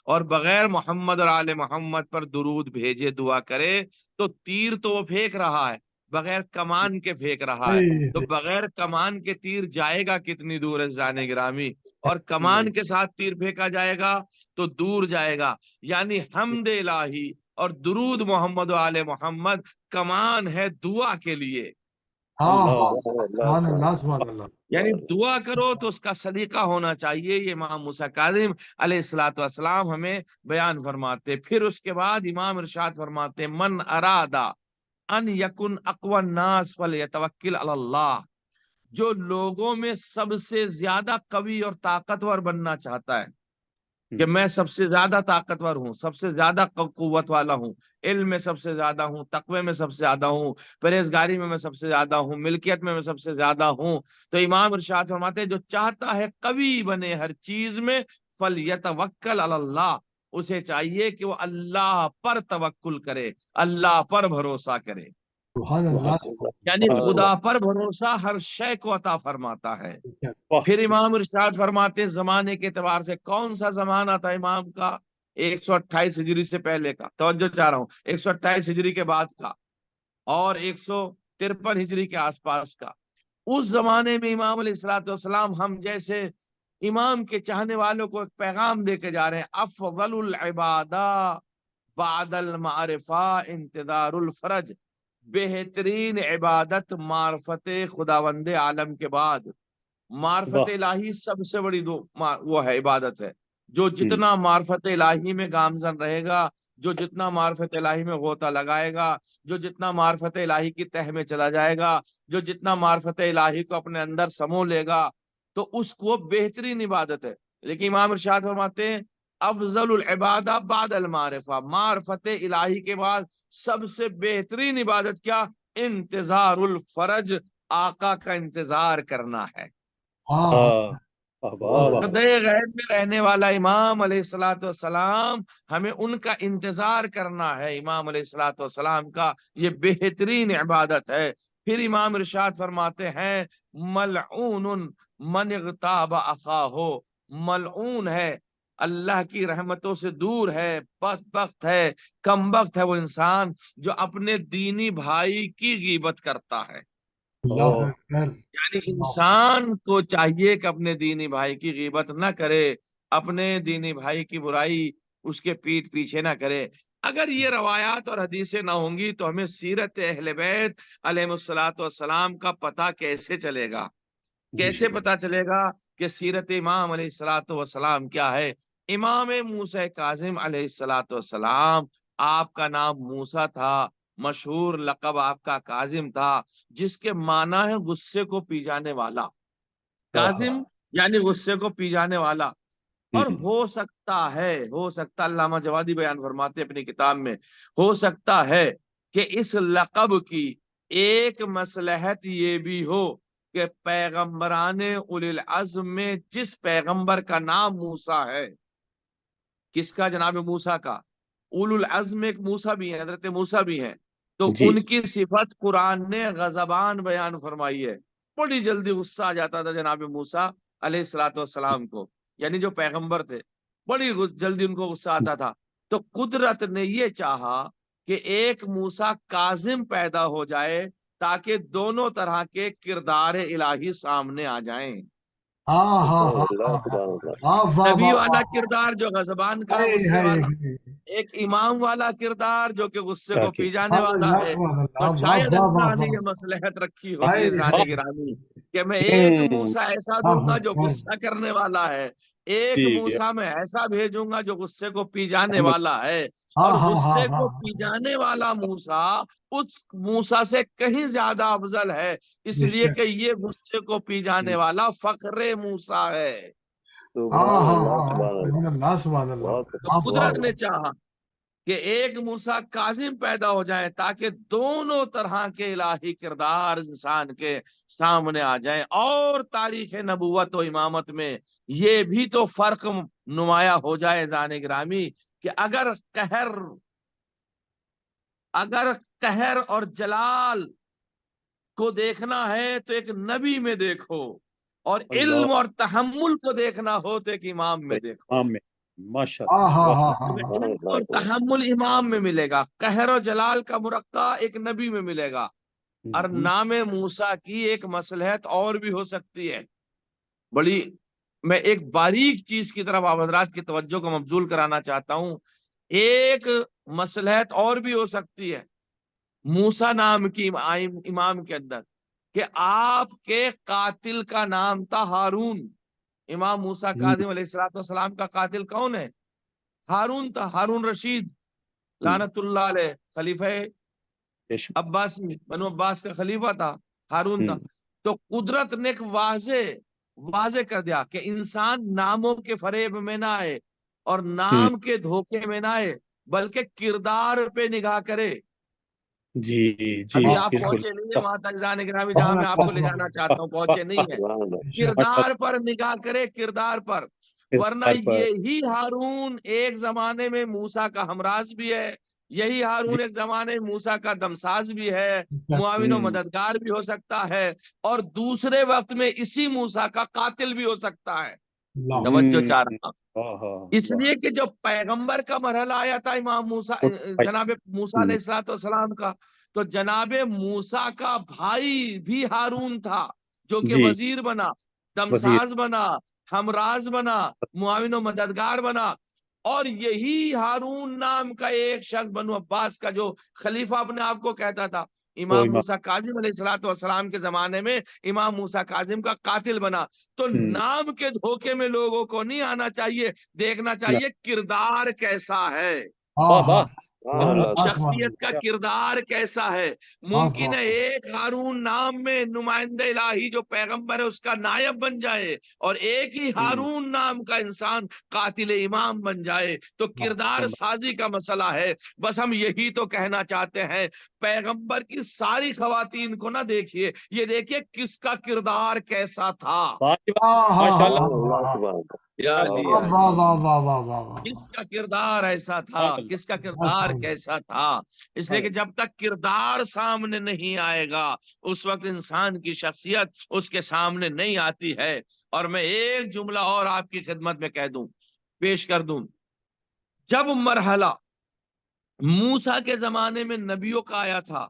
C: اور بغیر محمد اور آل محمد پر درود بھیجے دعا کرے تو تیر تو وہ پھینک رہا ہے، بغیر کمان کے پھینک رہا ہے، تو بغیر کمان کے تیر جائے گا کتنی دور ہے جانے گرامی، اور کمان کے ساتھ تیر پھینکا جائے گا تو دور جائے گا. یعنی حمد الہی اور درود محمد و آل محمد کمان ہے دعا کے لیے.
B: سبحان اللہ سبحان اللہ.
C: یعنی دعا کرو تو اس کا سلیقہ ہونا چاہیے. یہ امام موسیٰ کاظم علیہ الصلوۃ والسلام ہمیں بیان فرماتے. پھر اس کے بعد امام ارشاد فرماتے من ارادہ ان یکن اقوی الناس فلیتوکل علی اللہ. جو لوگوں میں سب سے زیادہ قوی اور طاقتور بننا چاہتا ہے کہ میں سب سے زیادہ طاقتور ہوں، سب سے زیادہ قوت والا ہوں، علم میں سب سے زیادہ ہوں، تقوی میں سب سے زیادہ ہوں، پرہیزگاری میں سب سے زیادہ ہوں، ملکیت میں سب سے زیادہ ہوں، تو امام ارشاد فرماتے ہیں جو چاہتا ہے قوی بنے ہر چیز میں فلیتوکل علی اللہ، اسے چاہیے کہ وہ اللہ پر توکل کرے، اللہ پر بھروسہ کرے.
B: سبحان اللہ.
C: یعنی خدا پر بھروسہ ہر شے کو عطا فرماتا ہے. پھر امام ارشاد فرماتے زمانے کے اعتبار سے کون سا زمانہ تھا امام کا؟ 128 ہجری سے پہلے کا، توجہ چاہ رہا ہوں، 128 ہجری کے بعد کا اور 153 ہجری کے آس پاس کا. اس زمانے میں امام علیہ الصلوۃ والسلام ہم جیسے امام کے چاہنے والوں کو ایک پیغام دے کے جا رہے ہیں. افضل العبادہ بعد المعرفہ انتظار الفرج. بہترین عبادت معرفت خداوند عالم کے بعد. معرفت الہی سب سے بڑی وہ ہے عبادت ہے. جو جتنا معرفت الہی میں گامزن رہے گا، جو جتنا معرفت الہی میں غوطہ لگائے گا، جو جتنا معرفت الہی کی تہ میں چلا جائے گا، جو جتنا معرفت الہی کو اپنے اندر سمو لے گا، تو اس کو بہترین عبادت ہے. لیکن امام ارشاد فرماتے ہیں افضل العبادہ بعد المعرفہ. معرفت الہی کے بعد سب سے بہترین عبادت کیا؟ انتظار الفرج، آقا کا انتظار کرنا ہے. غیب میں رہنے والا امام علیہ الصلوۃ والسلام، ہمیں ان کا انتظار کرنا ہے. امام علیہ الصلوۃ والسلام کا یہ بہترین عبادت ہے. پھر امام ارشاد فرماتے ہیں ملعون من اغتاب اخاہ. ملعون ہے، اللہ کی رحمتوں سے دور ہے، بدبخت ہے، کم بخت ہے وہ انسان جو اپنے دینی بھائی کی غیبت کرتا ہے. یعنی انسان کو چاہیے کہ اپنے دینی بھائی کی غیبت نہ کرے، اپنے دینی بھائی کی برائی اس کے پیٹھ پیچھے نہ کرے. اگر یہ روایات اور حدیثیں نہ ہوں گی تو ہمیں سیرت اہل بیت علیہ الصلوۃ والسلام کا پتہ کیسے چلے گا؟ کیسے پتہ چلے گا کہ سیرت امام علیہ الصلوۃ والسلام کیا ہے؟ امام موسیٰ کاظم علیہ الصلوۃ والسلام، آپ کا نام موسیٰ تھا، مشہور لقب آپ کا کاظم تھا، جس کے معنی ہے غصے کو پی جانے والا. کاظم یعنی غصے کو پی جانے والا. اور ہو سکتا علامہ جوادی بیان فرماتے اپنی کتاب میں، ہو سکتا ہے کہ اس لقب کی ایک مصلحت یہ بھی ہو کہ پیغمبران اولی العزم میں جس پیغمبر کا نام موسیٰ ہے، کس کا؟ جناب موسیٰ کا. اولو العزم ایک موسیٰ بھی ہے، حضرت موسیٰ بھی ہیں، تو ان کی صفت قرآن نے غضبان بیان فرمائی ہے. بڑی جلدی غصہ آ جاتا تھا جناب موسیٰ علیہ الصلوۃ والسلام کو، یعنی جو پیغمبر تھے بڑی جلدی ان کو غصہ آتا تھا. تو قدرت نے یہ چاہا کہ ایک موسیٰ کاظم پیدا ہو جائے تاکہ دونوں طرح کے کردار الہی سامنے آ جائیں. نبی والا کردار جو غضبان کرے غصے والا، ایک امام والا کردار جو کہ غصے کو پی جانے والا ہے. تو شاید اللہ نے یہ مصلحت رکھی ہوگی ذانے گرامی کہ میں ایک موسیٰ ایسا دوں گا جو غصہ کرنے والا ہے، ایک موسیٰ میں ایسا بھیجوں گا جو غصے کو پی جانے والا ہے. اور غصے کو پی جانے والا موسیٰ اس موسیٰ سے کہیں زیادہ افضل ہے، اس لیے کہ یہ غصے کو پی جانے والا فخر موسیٰ ہے. قدرت نے چاہا کہ ایک موسیٰ کاظم پیدا ہو جائے تاکہ دونوں طرح کے الہی کردار انسان کے سامنے آ جائیں. اور تاریخ نبوت و امامت میں یہ بھی تو فرق نمایاں ہو جائے ذان گرامی کہ اگر قہر اور جلال کو دیکھنا ہے تو ایک نبی میں دیکھو، اور
D: اللہ
C: علم اور تحمل کو دیکھنا ہو تو ایک امام میں دیکھو۔
D: امام میں، ماشاء
B: ہاں
D: اللہ،
B: ہاں
D: واہ،
B: ہاں ہاں
C: تمہیں
B: ہاں
C: علم اور تحمل امام میں ملے گا، قہر و جلال کا مرقع ایک نبی میں ملے گا، اور نام موسیٰ کی ایک مصلحت اور بھی ہو سکتی ہے بڑی۔ میں ایک باریک چیز کی طرف آپ حضرات کی توجہ کو مبذول کرانا چاہتا ہوں۔ ایک مصلحت اور بھی ہو سکتی ہے موسیٰ نام کی امام کے اندر، کہ آپ کے قاتل کا نام تھا ہارون۔ امام موسیٰ کاظم علیہ السلام کا قاتل کون ہے؟ ہارون تھا، ہارون رشید لعنت اللہ علیہ، خلیفہ عباسی، بنو عباس کا خلیفہ تھا، ہارون تھا۔ تو قدرت نے ایک واضح کر دیا کہ انسان ناموں کے فریب میں نہ آئے اور نام کے دھوکے میں نہ آئے، بلکہ کردار پہ نگاہ کرے۔
D: جی جی
C: ابھی آپ
D: بالکل،
C: پہنچے نہیں ہیں وہاں تک جانے گرامی جہاں میں آپ کو لے جانا چاہتا ہوں، پہنچے نہیں ہیں۔ کردار پر نگاہ کرے، کردار پر، ورنہ یہی ہارون ایک زمانے میں موسیٰ کا ہمراز بھی ہے، یہی ہارون ایک زمانے میں موسیٰ کا دمساز بھی ہے، معاون و مددگار بھی ہو سکتا ہے، اور دوسرے وقت میں اسی موسیٰ کا قاتل بھی ہو سکتا ہے۔ توجہ چاہ رہا ہوں، اس لیے کہ جو پیغمبر کا مرحلہ آیا تھا امام موسیٰ، جناب موسیٰ علیہ السلام کا، تو جناب موسیٰ کا بھائی بھی ہارون تھا، جو کہ وزیر بنا، دمساز بنا، ہمراز بنا، معاون و مددگار بنا، اور یہی ہارون نام کا ایک شخص بنو عباس کا جو خلیفہ اپنے آپ کو کہتا تھا، امام موسیٰ کاظم علیہ السلام کے زمانے میں امام موسیٰ کاظم کا قاتل بنا۔ تو نام کے دھوکے میں لوگوں کو نہیں آنا چاہیے، دیکھنا چاہیے کردار کیسا ہے، شخصیت کا کردار کیسا ہے۔ ممکن ہے ایک ہارون نام میں نمائندہ الہی جو پیغمبر ہے اس کا نائب بن جائے، اور ایک ہی ہارون نام کا انسان قاتل امام بن جائے، تو کردار سازی کا مسئلہ ہے۔ بس ہم یہی تو کہنا چاہتے ہیں، پیغمبر کی ساری خواتین کو نہ دیکھیے، یہ دیکھیے کس کا کردار کیسا تھا، کس کا کردار ایسا تھا، کس کا کردار کیسا تھا۔ اس لیے کہ جب تک کردار سامنے نہیں آئے گا اس وقت انسان کی شخصیت اس کے سامنے نہیں آتی ہے۔ اور میں ایک جملہ اور آپ کی خدمت میں کہہ دوں، پیش کر دوں، جب مرحلہ موسیٰ کے زمانے میں نبیوں کا آیا تھا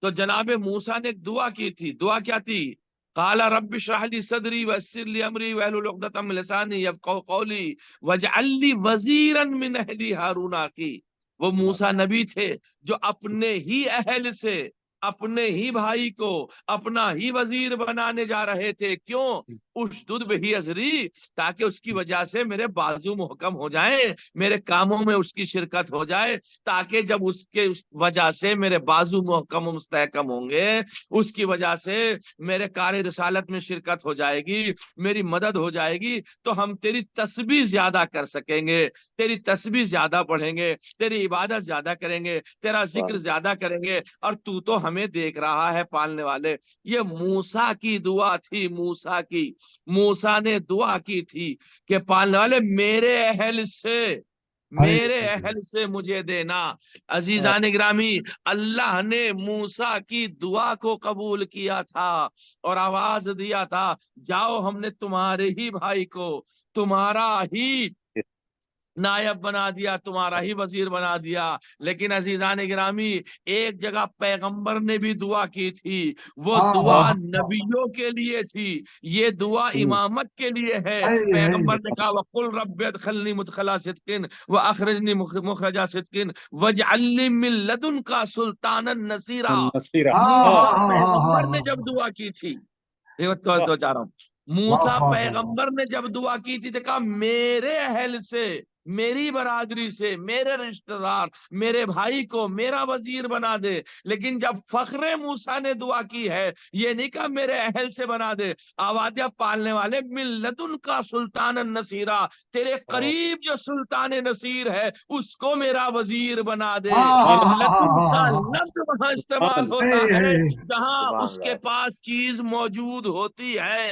C: تو جناب موسیٰ نے ایک دعا کی تھی۔ دعا کیا تھی؟ قال رب اشرح لي صدري ويسر لي امري واحلل عقدة من لساني يفقهوا قولي واجعل لي وزيرا من اهلي هارون اخي۔ وہ موسیٰ نبی تھے جو اپنے ہی اہل سے اپنے ہی بھائی کو اپنا ہی وزیر بنانے جا رہے تھے۔ کیوں؟ اشدد بہ ازری، تاکہ اس کی وجہ سے میرے بازو محکم ہو جائیں، میرے کاموں میں اس کی شرکت ہو جائے، تاکہ جب اس کے وجہ سے میرے بازو محکم و مستحکم ہوں گے، اس کی وجہ سے میرے کار رسالت میں شرکت ہو جائے گی، میری مدد ہو جائے گی، تو ہم تیری تسبیح زیادہ کر سکیں گے، تیری تسبیح زیادہ پڑھیں گے، تیری عبادت زیادہ کریں گے، تیرا ذکر زیادہ کریں گے، اور تو ہمیں دیکھ رہا ہے پالنے والے۔ یہ موسیٰ کی دعا تھی، موسیٰ نے دعا کی تھی کہ پالنے والے میرے اہل سے مجھے دینا۔ عزیزان گرامی، اللہ نے موسیٰ کی دعا کو قبول کیا تھا اور آواز دیا تھا، جاؤ ہم نے تمہارے ہی بھائی کو تمہارا ہی نائب بنا دیا، تمہارا ہی وزیر بنا دیا۔ لیکن عزیزان گرامی، ایک جگہ پیغمبر نے بھی دعا کی تھی، وہ دعا نبیوں کے لیے تھی، یہ دعا امامت کے لیے ہے۔ پیغمبر نے کہا وَقُلْ رَبِّ ادْخِلْنِی مُدْخَلَ صِدْقٍ وَأَخْرِجْنِی مُخْرَجَ صِدْقٍ وَاجْعَل لِّی مِن لَّدُنْکَ سُلْطَانًا نَصِیرًا۔ موسیٰ پیغمبر نے جب دعا کی تھی، تو چاہ رہا ہوں، موسیٰ پیغمبر نے جب دعا کی تھی تو کہا میرے اہل سے، میری برادری سے، میرے رشتہ دار، میرے بھائی کو میرا وزیر بنا دے۔ لیکن جب فخر موسیٰ نے دعا کی ہے، یہ نہیں کہا میرے اہل سے بنا دے، آوادیہ پالنے والے من لدن کا سلطان النصیرہ، تیرے قریب جو سلطان نصیر ہے اس کو میرا وزیر بنا دے۔ لدن کا لفظ وہاں استعمال ہوتا ہے جہاں اس کے پاس چیز موجود ہوتی ہے۔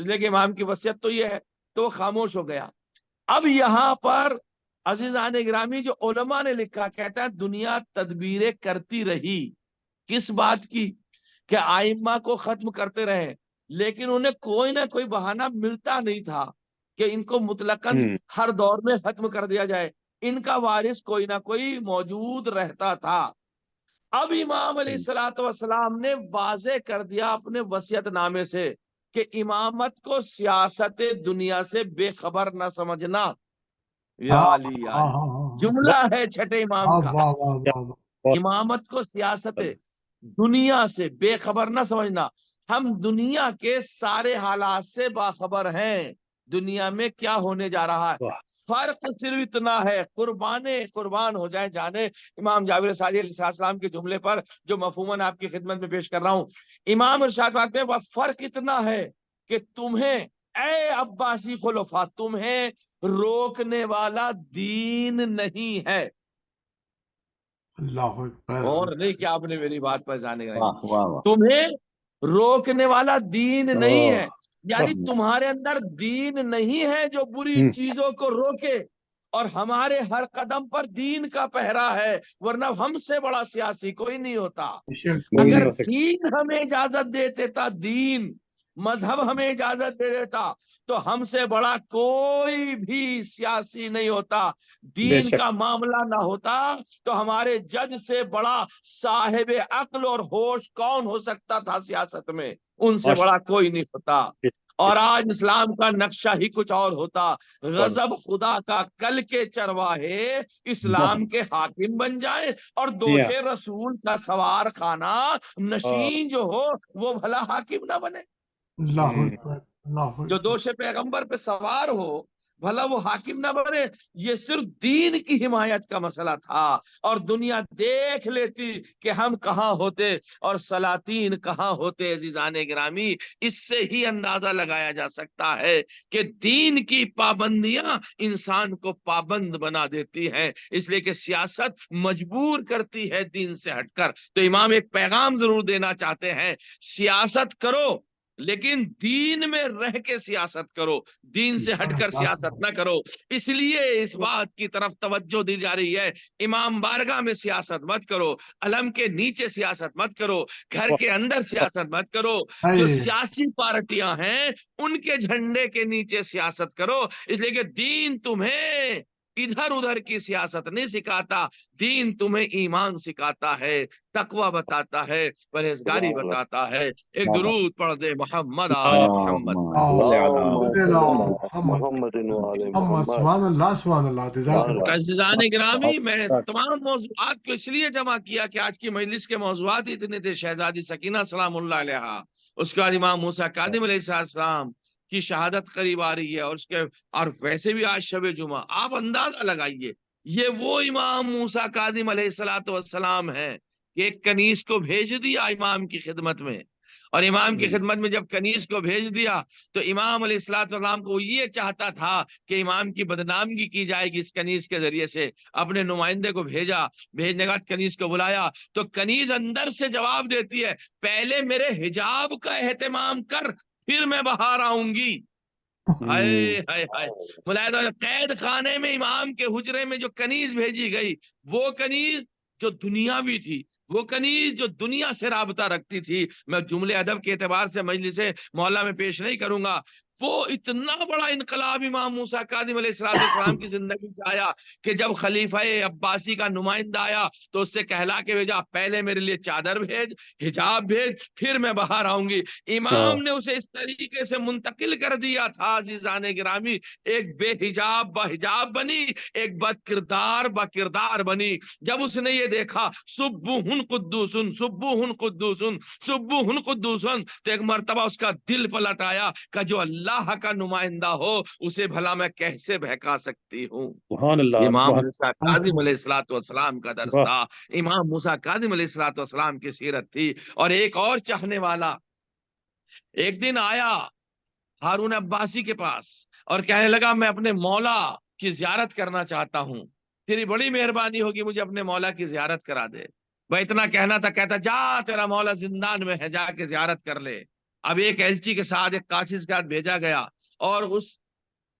C: اس لیے کہ امام کی وصیت تو یہ ہے، تو وہ خاموش ہو گیا۔ اب یہاں پر عزیزان گرامی جو علماء نے لکھا، کہتا ہے دنیا تدبیریں کرتی رہی، کس بات کی؟ کہ آئمہ کو ختم کرتے رہے، لیکن انہیں کوئی نہ کوئی بہانہ ملتا نہیں تھا کہ ان کو مطلقاً ہر دور میں ختم کر دیا جائے، ان کا وارث کوئی نہ کوئی موجود رہتا تھا۔ اب امام علیہ السلام نے واضح کر دیا اپنے وصیت نامے سے کہ امامت کو سیاست دنیا سے بے خبر نہ سمجھنا۔ یا علی یا علی، جملہ ہے چھٹے امام کا،
B: واہ واہ واہ واہ،
C: امامت کو سیاست دنیا سے بے خبر نہ سمجھنا۔ ہم دنیا کے سارے حالات سے باخبر ہیں، دنیا میں کیا ہونے جا رہا ہے، فرق صرف اتنا ہے، قربان ہو جائے جانے امام جابر صادق علیہ السلام کے جملے پر جو مفہوماً آپ کی خدمت میں پیش کر رہا ہوں۔ امام ارشاد فرماتے ہیں وہ فرق اتنا ہے کہ تمہیں اے عباسی خلفاء، تمہیں روکنے والا دین نہیں ہے۔
B: اللہ اکبر،
C: اور نہیں کہ آپ نے میری بات پر جانے گا، تمہیں روکنے والا دین نہیں ہے، یعنی تمہارے اندر دین نہیں ہے جو بری چیزوں کو روکے، اور ہمارے ہر قدم پر دین کا پہرا ہے، ورنہ ہم سے بڑا سیاسی کوئی نہیں ہوتا۔ اگر دین ہمیں اجازت دیتے تھا، دین مذہب ہمیں اجازت دے دیتا، تو ہم سے بڑا کوئی بھی سیاسی نہیں ہوتا، دین کا معاملہ نہ ہوتا تو ہمارے جج سے بڑا صاحب عقل اور ہوش کون ہو سکتا تھا سیاست میں؟ ان سے بڑا کوئی نہیں ہوتا۔ اور آج اسلام کا نقشہ ہی کچھ اور ہوتا، غضب خدا کا کل کے چرواہے اسلام کے حاکم بن جائیں، اور دوش رسول کا سوار خانہ نشین جو ہو وہ بھلا حاکم نہ بنے،
B: اللہ اکبر، اللہ
C: جو
B: اکبر،
C: دوش پیغمبر پہ سوار ہو بھلا وہ حاکم نہ بنے۔ یہ صرف دین کی حمایت کا مسئلہ تھا، اور دنیا دیکھ لیتی کہ ہم کہاں ہوتے اور سلاطین کہاں ہوتے۔ عزیزان گرامی، اس سے ہی اندازہ لگایا جا سکتا ہے کہ دین کی پابندیاں انسان کو پابند بنا دیتی ہیں، اس لیے کہ سیاست مجبور کرتی ہے دین سے ہٹ کر۔ تو امام ایک پیغام ضرور دینا چاہتے ہیں، سیاست کرو لیکن دین میں رہ کے سیاست کرو، دین سے ہٹ کر سیاست نہ کرو۔ اس لیے اس بات کی طرف توجہ دی جا رہی ہے، امام بارگاہ میں سیاست مت کرو، علم کے نیچے سیاست مت کرو، گھر کے اندر سیاست مت کرو، جو سیاسی پارٹیاں ہیں ان کے جھنڈے کے نیچے سیاست کرو، اس لیے کہ دین تمہیں ادھر ادھر کی سیاست نہیں سکھاتا، دین تمہیں ایمان سکھاتا ہے، تقوی بتاتا ہے، پرہیزگاری بتاتا ہے۔ ایک درود پڑھ دے محمد آل محمد۔
G: محمد محمد،
B: سبحان اللہ، سبحان اللہ، جزاک اللہ۔
C: عزیزان گرامی، میں تمام موضوعات کو اس لیے جمع کیا کہ آج کی مجلس کے موضوعات اتنے تھے، شہزادی سکینہ سلام اللہ علیہا، اس کے بعد امام موسیٰ کاظم علیہ السلام کی شہادت قریب آ رہی ہے، اور ویسے بھی آج شب جمعہ، آپ اندازہ لگائیے یہ وہ امام موسیٰ کاظم علیہ السلام ہیں کہ ایک کنیز کو بھیج دیا امام کی خدمت میں، اور امام کی خدمت میں جب کنیز کو بھیج دیا تو امام علیہ السلام کو یہ چاہتا تھا کہ امام کی بدنامگی کی جائے گی اس کنیز کے ذریعے سے، اپنے نمائندے کو بھیجا، بھیجنے کے بعد کنیز کو بلایا تو کنیز اندر سے جواب دیتی ہے، پہلے میرے حجاب کا اہتمام کر پھر میں باہر آؤں گی۔ ہائے ہائے ہائے، ملاحظہ، قید خانے میں امام کے حجرے میں جو کنیز بھیجی گئی، وہ کنیز جو دنیاوی تھی، وہ کنیز جو دنیا سے رابطہ رکھتی تھی، میں جملے ادب کے اعتبار سے مجلس مولا میں پیش نہیں کروں گا، وہ اتنا بڑا انقلاب امام موسیٰ کاظم علیہ السلام کی زندگی سے آیا کہ جب خلیفہ عباسی کا نمائندہ آیا تو اس سے کہلا کے بھیجا، پہلے میرے لیے چادر بھیج، حجاب بھیج، پھر میں باہر آؤں گی۔ امام نے اسے اس طریقے سے منتقل کر دیا تھا عزیزان گرامی، ایک بے حجاب با حجاب بنی، ایک بد کردار با کردار بنی۔ جب اس نے یہ دیکھا سبوہن قدوسن سبوہن قدوسن سبوہن قدوسن، تو ایک مرتبہ اس کا دل پلٹ آیا کہ جو اللہ کا نمائندہ ہو اسے بھلا میں کیسے بہکا سکتی ہوں۔
D: سبحان اللہ،
C: امام
D: سبحان
C: موسیٰ کاظم علیہ السلام کا درس تھا، امام موسیٰ کاظم علیہ السلام کی سیرت تھی۔ اور ایک اور چاہنے والا ایک دن آیا ہارون عباسی کے پاس اور کہنے لگا میں اپنے مولا کی زیارت کرنا چاہتا ہوں، تیری بڑی مہربانی ہوگی مجھے اپنے مولا کی زیارت کرا دے۔ وہ اتنا کہنا تھا، کہتا جا تیرا مولا زندان میں ہے، جا کے زیارت کر لے۔ اب ایک ایلچی کے ساتھ ایک قاصد کے ساتھ بھیجا گیا اور اس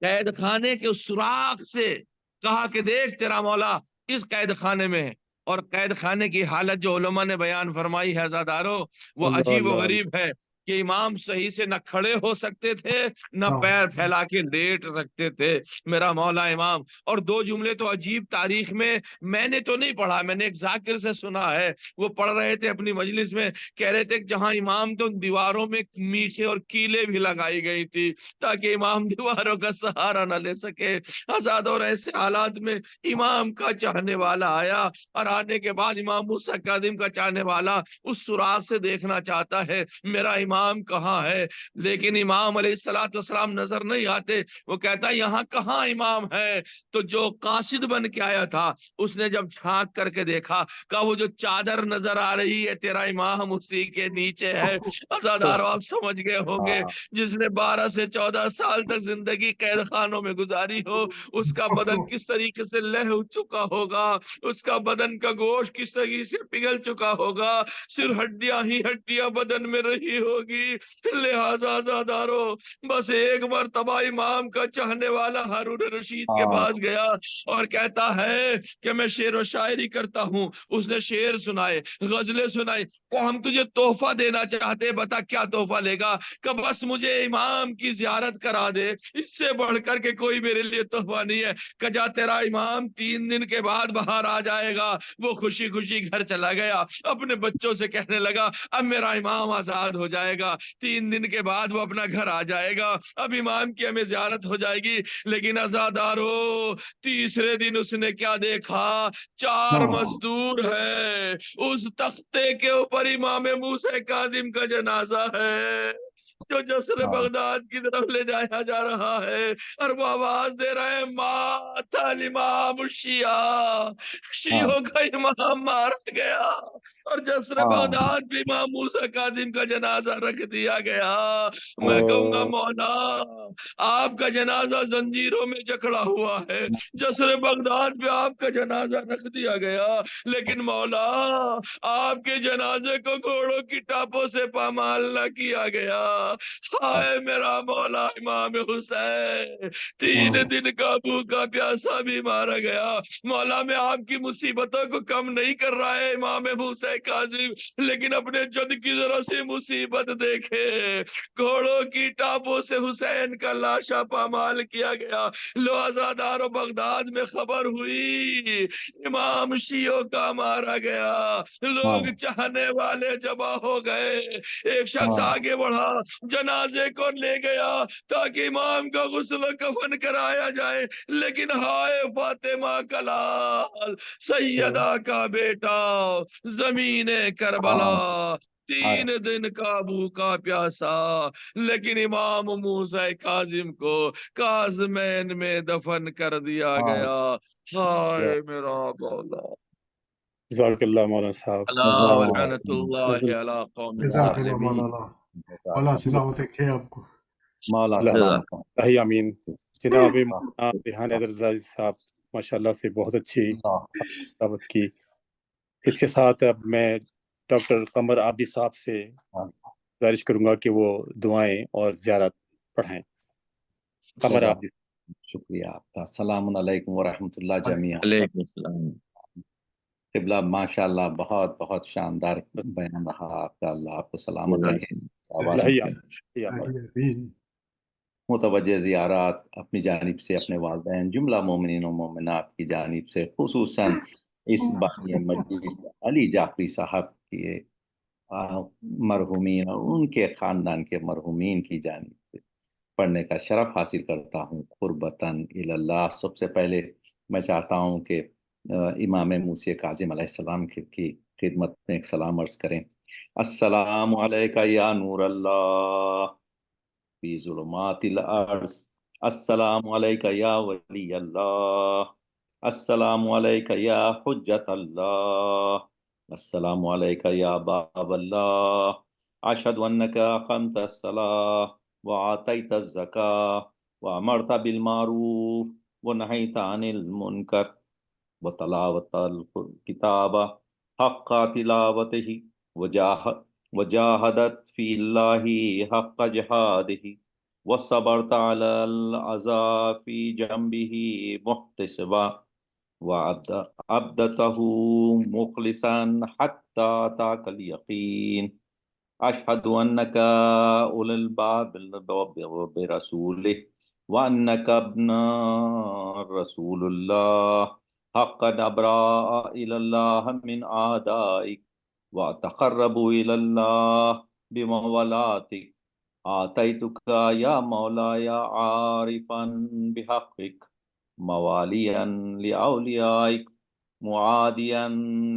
C: قید خانے کے اس سوراخ سے کہا کہ دیکھ تیرا مولا اس قید خانے میں ہے. اور قید خانے کی حالت جو علماء نے بیان فرمائی ہے عزادارو وہ
D: اللہ
C: عجیب و
D: اللہ
C: غریب ہے کہ امام صحیح سے نہ کھڑے ہو سکتے تھے نہ پیر پھیلا کے لیٹ سکتے تھے میرا مولا امام. اور دو جملے تو عجیب تاریخ میں نے تو نہیں پڑھا, میں نے ایک ذاکر سے سنا ہے, وہ پڑھ رہے تھے اپنی مجلس میں, کہہ رہے تھے کہ جہاں امام تو دیواروں میں میچے اور کیلے بھی لگائی گئی تھی تاکہ امام دیواروں کا سہارا نہ لے سکے. آزاد اور ایسے حالات میں امام کا چاہنے والا آیا اور آنے کے بعد امام موسیٰ کاظم کا چاہنے والا اس سوراخ سے دیکھنا چاہتا ہے میرا امام کہاں ہے, لیکن امام علیہ السلام نظر نہیں آتے. وہ کہتا ہے یہاں کہاں امام ہے. تو جو قاصد بن کے آیا تھا اس نے جب جھانک کر کے دیکھا کہا وہ جو چادر نظر آ رہی ہے تیرا امام اسی کے نیچے ہے. عزادارو آپ سمجھ گئے ہوں گے جس نے 12 سے 14 سال تک زندگی قید خانوں میں گزاری ہو اس کا بدن کس طریقے سے لہ چکا ہوگا, اس کا بدن کا گوشت کس طریقے سے پگھل چکا ہوگا, صرف ہڈیاں ہی ہڈیاں بدن میں رہی ہوگی. لہذا عزادارو بس ایک مرتبہ امام کا چاہنے والا ہارون رشید کے پاس گیا اور کہتا ہے کہ میں شعر و شاعری کرتا ہوں. اس نے شعر سنائے, غزلیں سنائی. کہ ہم تجھے تحفہ دینا چاہتے, بتا کیا تحفہ لے گا. کہ بس مجھے امام کی زیارت کرا دے, اس سے بڑھ کر کے کوئی میرے لیے تحفہ نہیں ہے. کہ جا تیرا امام 3 دن کے بعد باہر آ جائے گا. وہ خوشی خوشی گھر چلا گیا, اپنے بچوں سے کہنے لگا اب میرا امام آزاد ہو جائے گا, 3 دن کے بعد وہ اپنا گھر آ جائے گا, اب امام کی ہمیں زیارت ہو جائے گی. لیکن عزادارو تیسرے دن اس نے کیا دیکھا, 4 مزدور ہے, اس تختے کے اوپر امام موسیٰ کاظم کا جنازہ ہے جو جسر بغداد کی طرف لے جایا جا رہا ہے. اور وہ آواز دے رہے ہیں مات الامام الشیعہ, شیعوں کا امام مارا گیا. اور جسر بغداد بھی امام موسیٰ کاظم کا جنازہ رکھ دیا گیا. میں کہوں گا مولا آپ کا جنازہ زنجیروں میں جکڑا ہوا ہے, جسر بغداد پہ آپ کا جنازہ رکھ دیا گیا, لیکن مولا آپ کے جنازے کو گھوڑوں کی ٹاپوں سے پامال نہ کیا گیا. ہائے میرا مولا امام حسین 3 دن کا بھوکا پیاسا بھی مارا گیا. مولا میں آپ کی مصیبتوں کو کم نہیں کر رہا ہے امام موسیٰ کاظم, لیکن اپنے جد کی ذرا سی مصیبت دیکھے, گھوڑوں کی ٹاپوں سے حسین کا لاشا پامال کیا گیا. لو عزادارو بغداد میں خبر ہوئی امام شیعوں کا مارا گیا, لوگ چاہنے والے جمع ہو گئے. ایک شخص آگے بڑھا, جنازے کو لے گیا تاکہ امام کا غسل و کفن کرایا جائے, لیکن ہائے فاطمہ کا لال, سیدہ کا بیٹا, زمین کربلا 3 دن کا بھوکا پیاسا, لیکن امام موسیٰ کاظم کو کاظمین میں دفن کر دیا گیا. ہائے میرا مولا,
D: جزاک اللہ مولانا صاحب.
C: اللہ لعنت اللہ علی قوم
B: جزاک اللہ
C: الظالمین.
B: مولانا, اللہ سلامت رکھے آپ کو.
D: اللہ آمین. جناب مولانا ریحان حیدر صاحب ماشاءاللہ سے بہت اچھی دعوت کی. اس کے ساتھ اب میں ڈاکٹر قمر عابدی صاحب سے گزارش کروں گا کہ وہ دعائیں اور زیارت پڑھائیں. قمر عابدی.
I: شکریہ آپ کا. السلام علیکم ورحمۃ اللہ جمیعا.
C: علیکم السلام.
I: قبلہ ماشاءاللہ بہت بہت شاندار بیان رہا آپ کا, اللہ آپ کو سلامت رکھے. متوجہ زیارات اپنی جانب سے, اپنے والدین, جملہ مومنین و مومنات کی جانب سے, خصوصاً اس بانی مجلس علی جعفری صاحب کے مرحومین اور ان کے خاندان کے مرحومین کی جانب سے پڑھنے کا شرف حاصل کرتا ہوں قربتاً اللہ. سب سے پہلے میں چاہتا ہوں کہ امام موسیٰ کاظم علیہ السلام کی خدمت میں ایک سلام عرض کریں. السلام علیکہ یا نور اللہ فی ظلمات الارض, السلام علیکہ یا ولی اللہ, السلام علیکہ یا حجت اللہ, السلام علیکہ یا باب اللہ, اشہد انک اقمت الصلاۃ وآتیت الزکاۃ وامرت بالمعروف ونہیت عن المنکر وتلاوت الکتاب حق تلاوتہ وجاہدت في الله حق جهاده وصبرت على العذاب في جنبه محتسبا وعبدته مخلصا حتى أتاك اليقين أشهد أنك أولي الباب برسوله وأنك ابن رسول الله حقا أبرأ إلى الله من أعدائك وأتقرب إلى الله بمولاتك آتيتك يا مولاي عارفا بحقك مواليا لأوليائك معاديا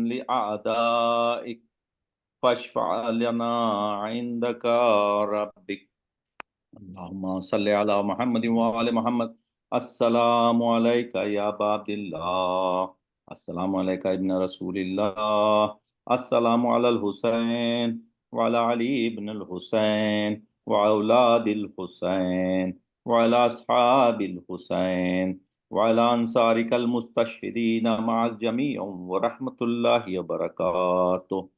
I: لأعدائك فاشفع لنا عندك ربك اللهم صل على محمد وآل محمد السلام عليك يا أبا عبد الله السلام عليك ابن رسول الله السلام على الحسين وعلى علي بن الحسين وأولاد الحسين وعلى أصحاب الحسين وعلى أنصارك المستشهدين مع الجميع ورحمة الله وبركاته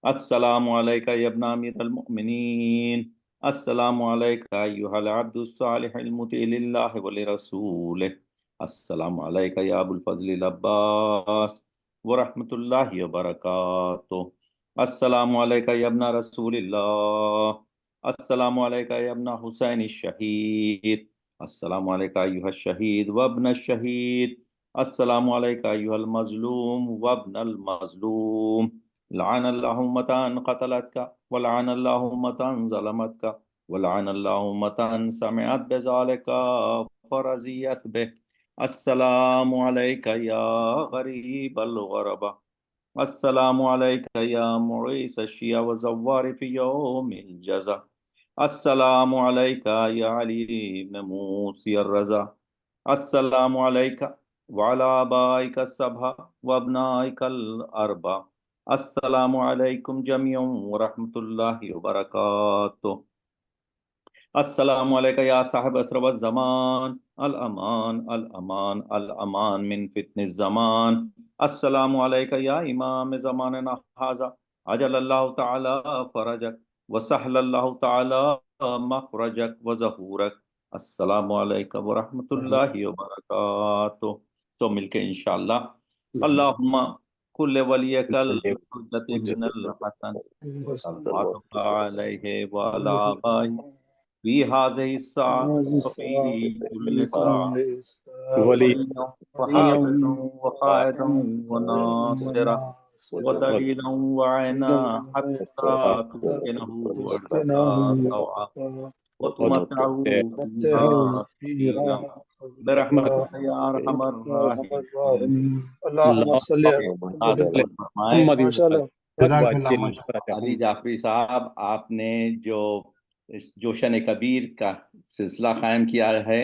I: السلام عليك يا ابن أمير المؤمنين السلام عليك أيها العبد الصالح المطيع لله ولرسوله السلام عليك يا أبو الفضل العباس ورحمة الله وبركاته السلام عليك يا ابن رسول الله السلام عليك يا ابن حسين الشهيد السلام عليك أيها الشهيد وابن الشهيد السلام عليك أيها المظلوم وابن المظلوم لعن الله أمة قتلتك ولعن الله أمة ظلمتك ولعن الله أمة سمعت بذلك فرزيت به السلام عليك يا غريب الغرباء السلام عليك يا معيس الشيا وزوار في يوم الجزاء السلام عليك يا علي بن موسى الرضا السلام عليك وعلى آبائك السبعة وأبنائك الأربعة السلام عليكم جميعا ورحمة الله وبركاته السلام عليك يا صاحب أسرب الزمان الأمان الأمان الأمان من فتن الزمان السلام عليك يا إمام زماننا هذا عجل الله تعالى فرجك وسهل الله تعالى مخرجك وظهورك السلام عليك ورحمة الله وبركاته تو مل کے انشاءاللہ اللہم کل ولیک الحجت بن الحسن صلواتک علیہ وعلی آبائہ فی هذه الساعة وفي كل ساعة وليا وحافظا وقائدا وناصرا ودليلا وعينا حتى تسكنه أرضك طوعا وتمتعه فيها برحمتك يا أرحم الراحمين
F: اللهم صل على
B: جزاک اللہ
I: علی جعفری صاحب آپ نے جو جوشن کبیر کا سلسلہ قائم کیا ہے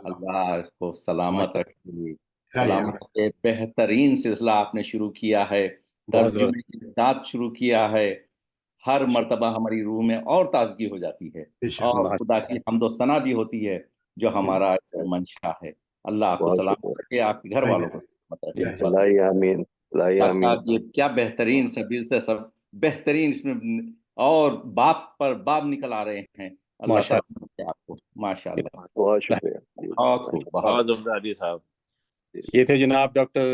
I: اللہ اس کو سلامت رکھے سلامت رکھے بہترین سلسلہ آپ نے شروع کیا ہے ترجمے کے ساتھ شروع کیا ہے ہر مرتبہ ہماری روح میں اور تازگی ہو جاتی ہے اور خدا کی حمد و ثنا بھی ہوتی ہے جو ہمارا منشا ہے اللہ آپ کو سلامت رکھے آپ کے گھر والوں کو یہ کیا بہترین سبیل سے سب بہترین اس میں اور باپ پر باب نکل آ رہے ہیں اللہ آپ کو ماشاءاللہ
G: بہت شکریہ
H: بہت عمدہ صاحب.
D: یہ تھے جناب ڈاکٹر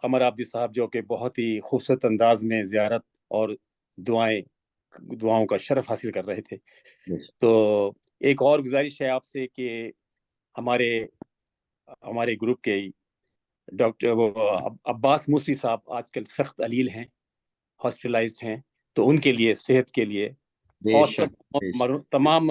D: قمر عابدی صاحب جو کہ بہت ہی خوبصورت انداز میں زیارت اور دعاؤں کا شرف حاصل کر رہے تھے. تو ایک اور گزارش ہے آپ سے کہ ہمارے گروپ کے ڈاکٹر عباس موسوی صاحب آج کل سخت علیل ہیں، ہاسپٹلائزڈ ہیں، تو ان کے لیے صحت کے لیے اور تمام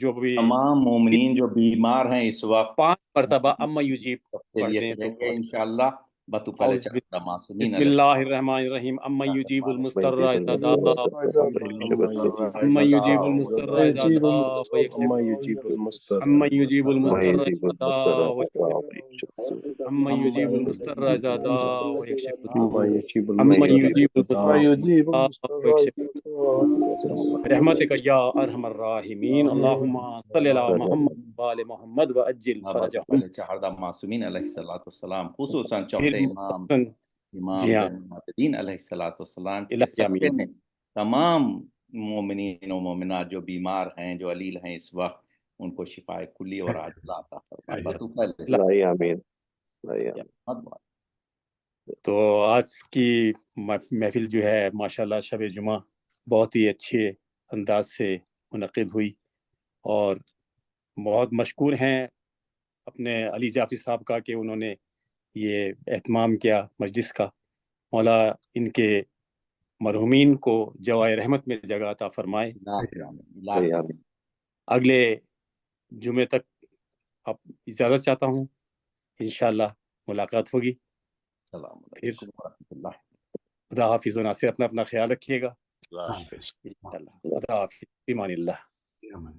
D: جو بھی
I: تمام مومنین جو بیمار ہیں اس وقت
D: 5 مرتبہ اما یجیب پڑھتے ہیں تو
I: انشاءاللہ
D: بسم اللہ الرحمن الرحیم اما یجیب المضطر اذا دعا اما یجیب المضطر اذا دعا اما یجیب المضطر اذا دعا اما یجیب المضطر اذا دعا ويكشف اما یجیب برحمتک یا ارحم الراحمین اللهم صل علی محمد وآل محمد وعجل فرجهم
I: معصومین علیہ السلام خصوصاً چوتھے امام المعتدین علیہ السلام کے صدقے میں تمام مومنین و مومنات جو بیمار ہیں، جو علیل ہیں اس وقت، ان کو شفاء کلی اور عاجلہ عطا فرمائے۔ اللہ تو پہلے
G: لائی آمین، لائی آمین۔
I: بہت بہت
D: تو آج کی محفل جو ہے ماشاءاللہ شب جمعہ بہت ہی اچھے انداز سے منعقد ہوئی، اور بہت مشکور ہیں اپنے علی جعفری صاحب کا کہ انہوں نے یہ اہتمام کیا مجلس کا۔ مولا ان کے مرحومین کو جوائے رحمت میں جگہ عطا فرمائے۔
G: لائی آمین۔
D: اگلے جمعے تک اب اجازت چاہتا ہوں، انشاءاللہ ملاقات ہوگی۔
I: السلام علیکم ورحمۃ اللہ۔
D: خدا حافظ و ناصر، اپنا خیال رکھیے گا
B: حافظ۔
D: انشاءاللہ۔ خدا حافظ، ایمان اللہ۔
B: امن۔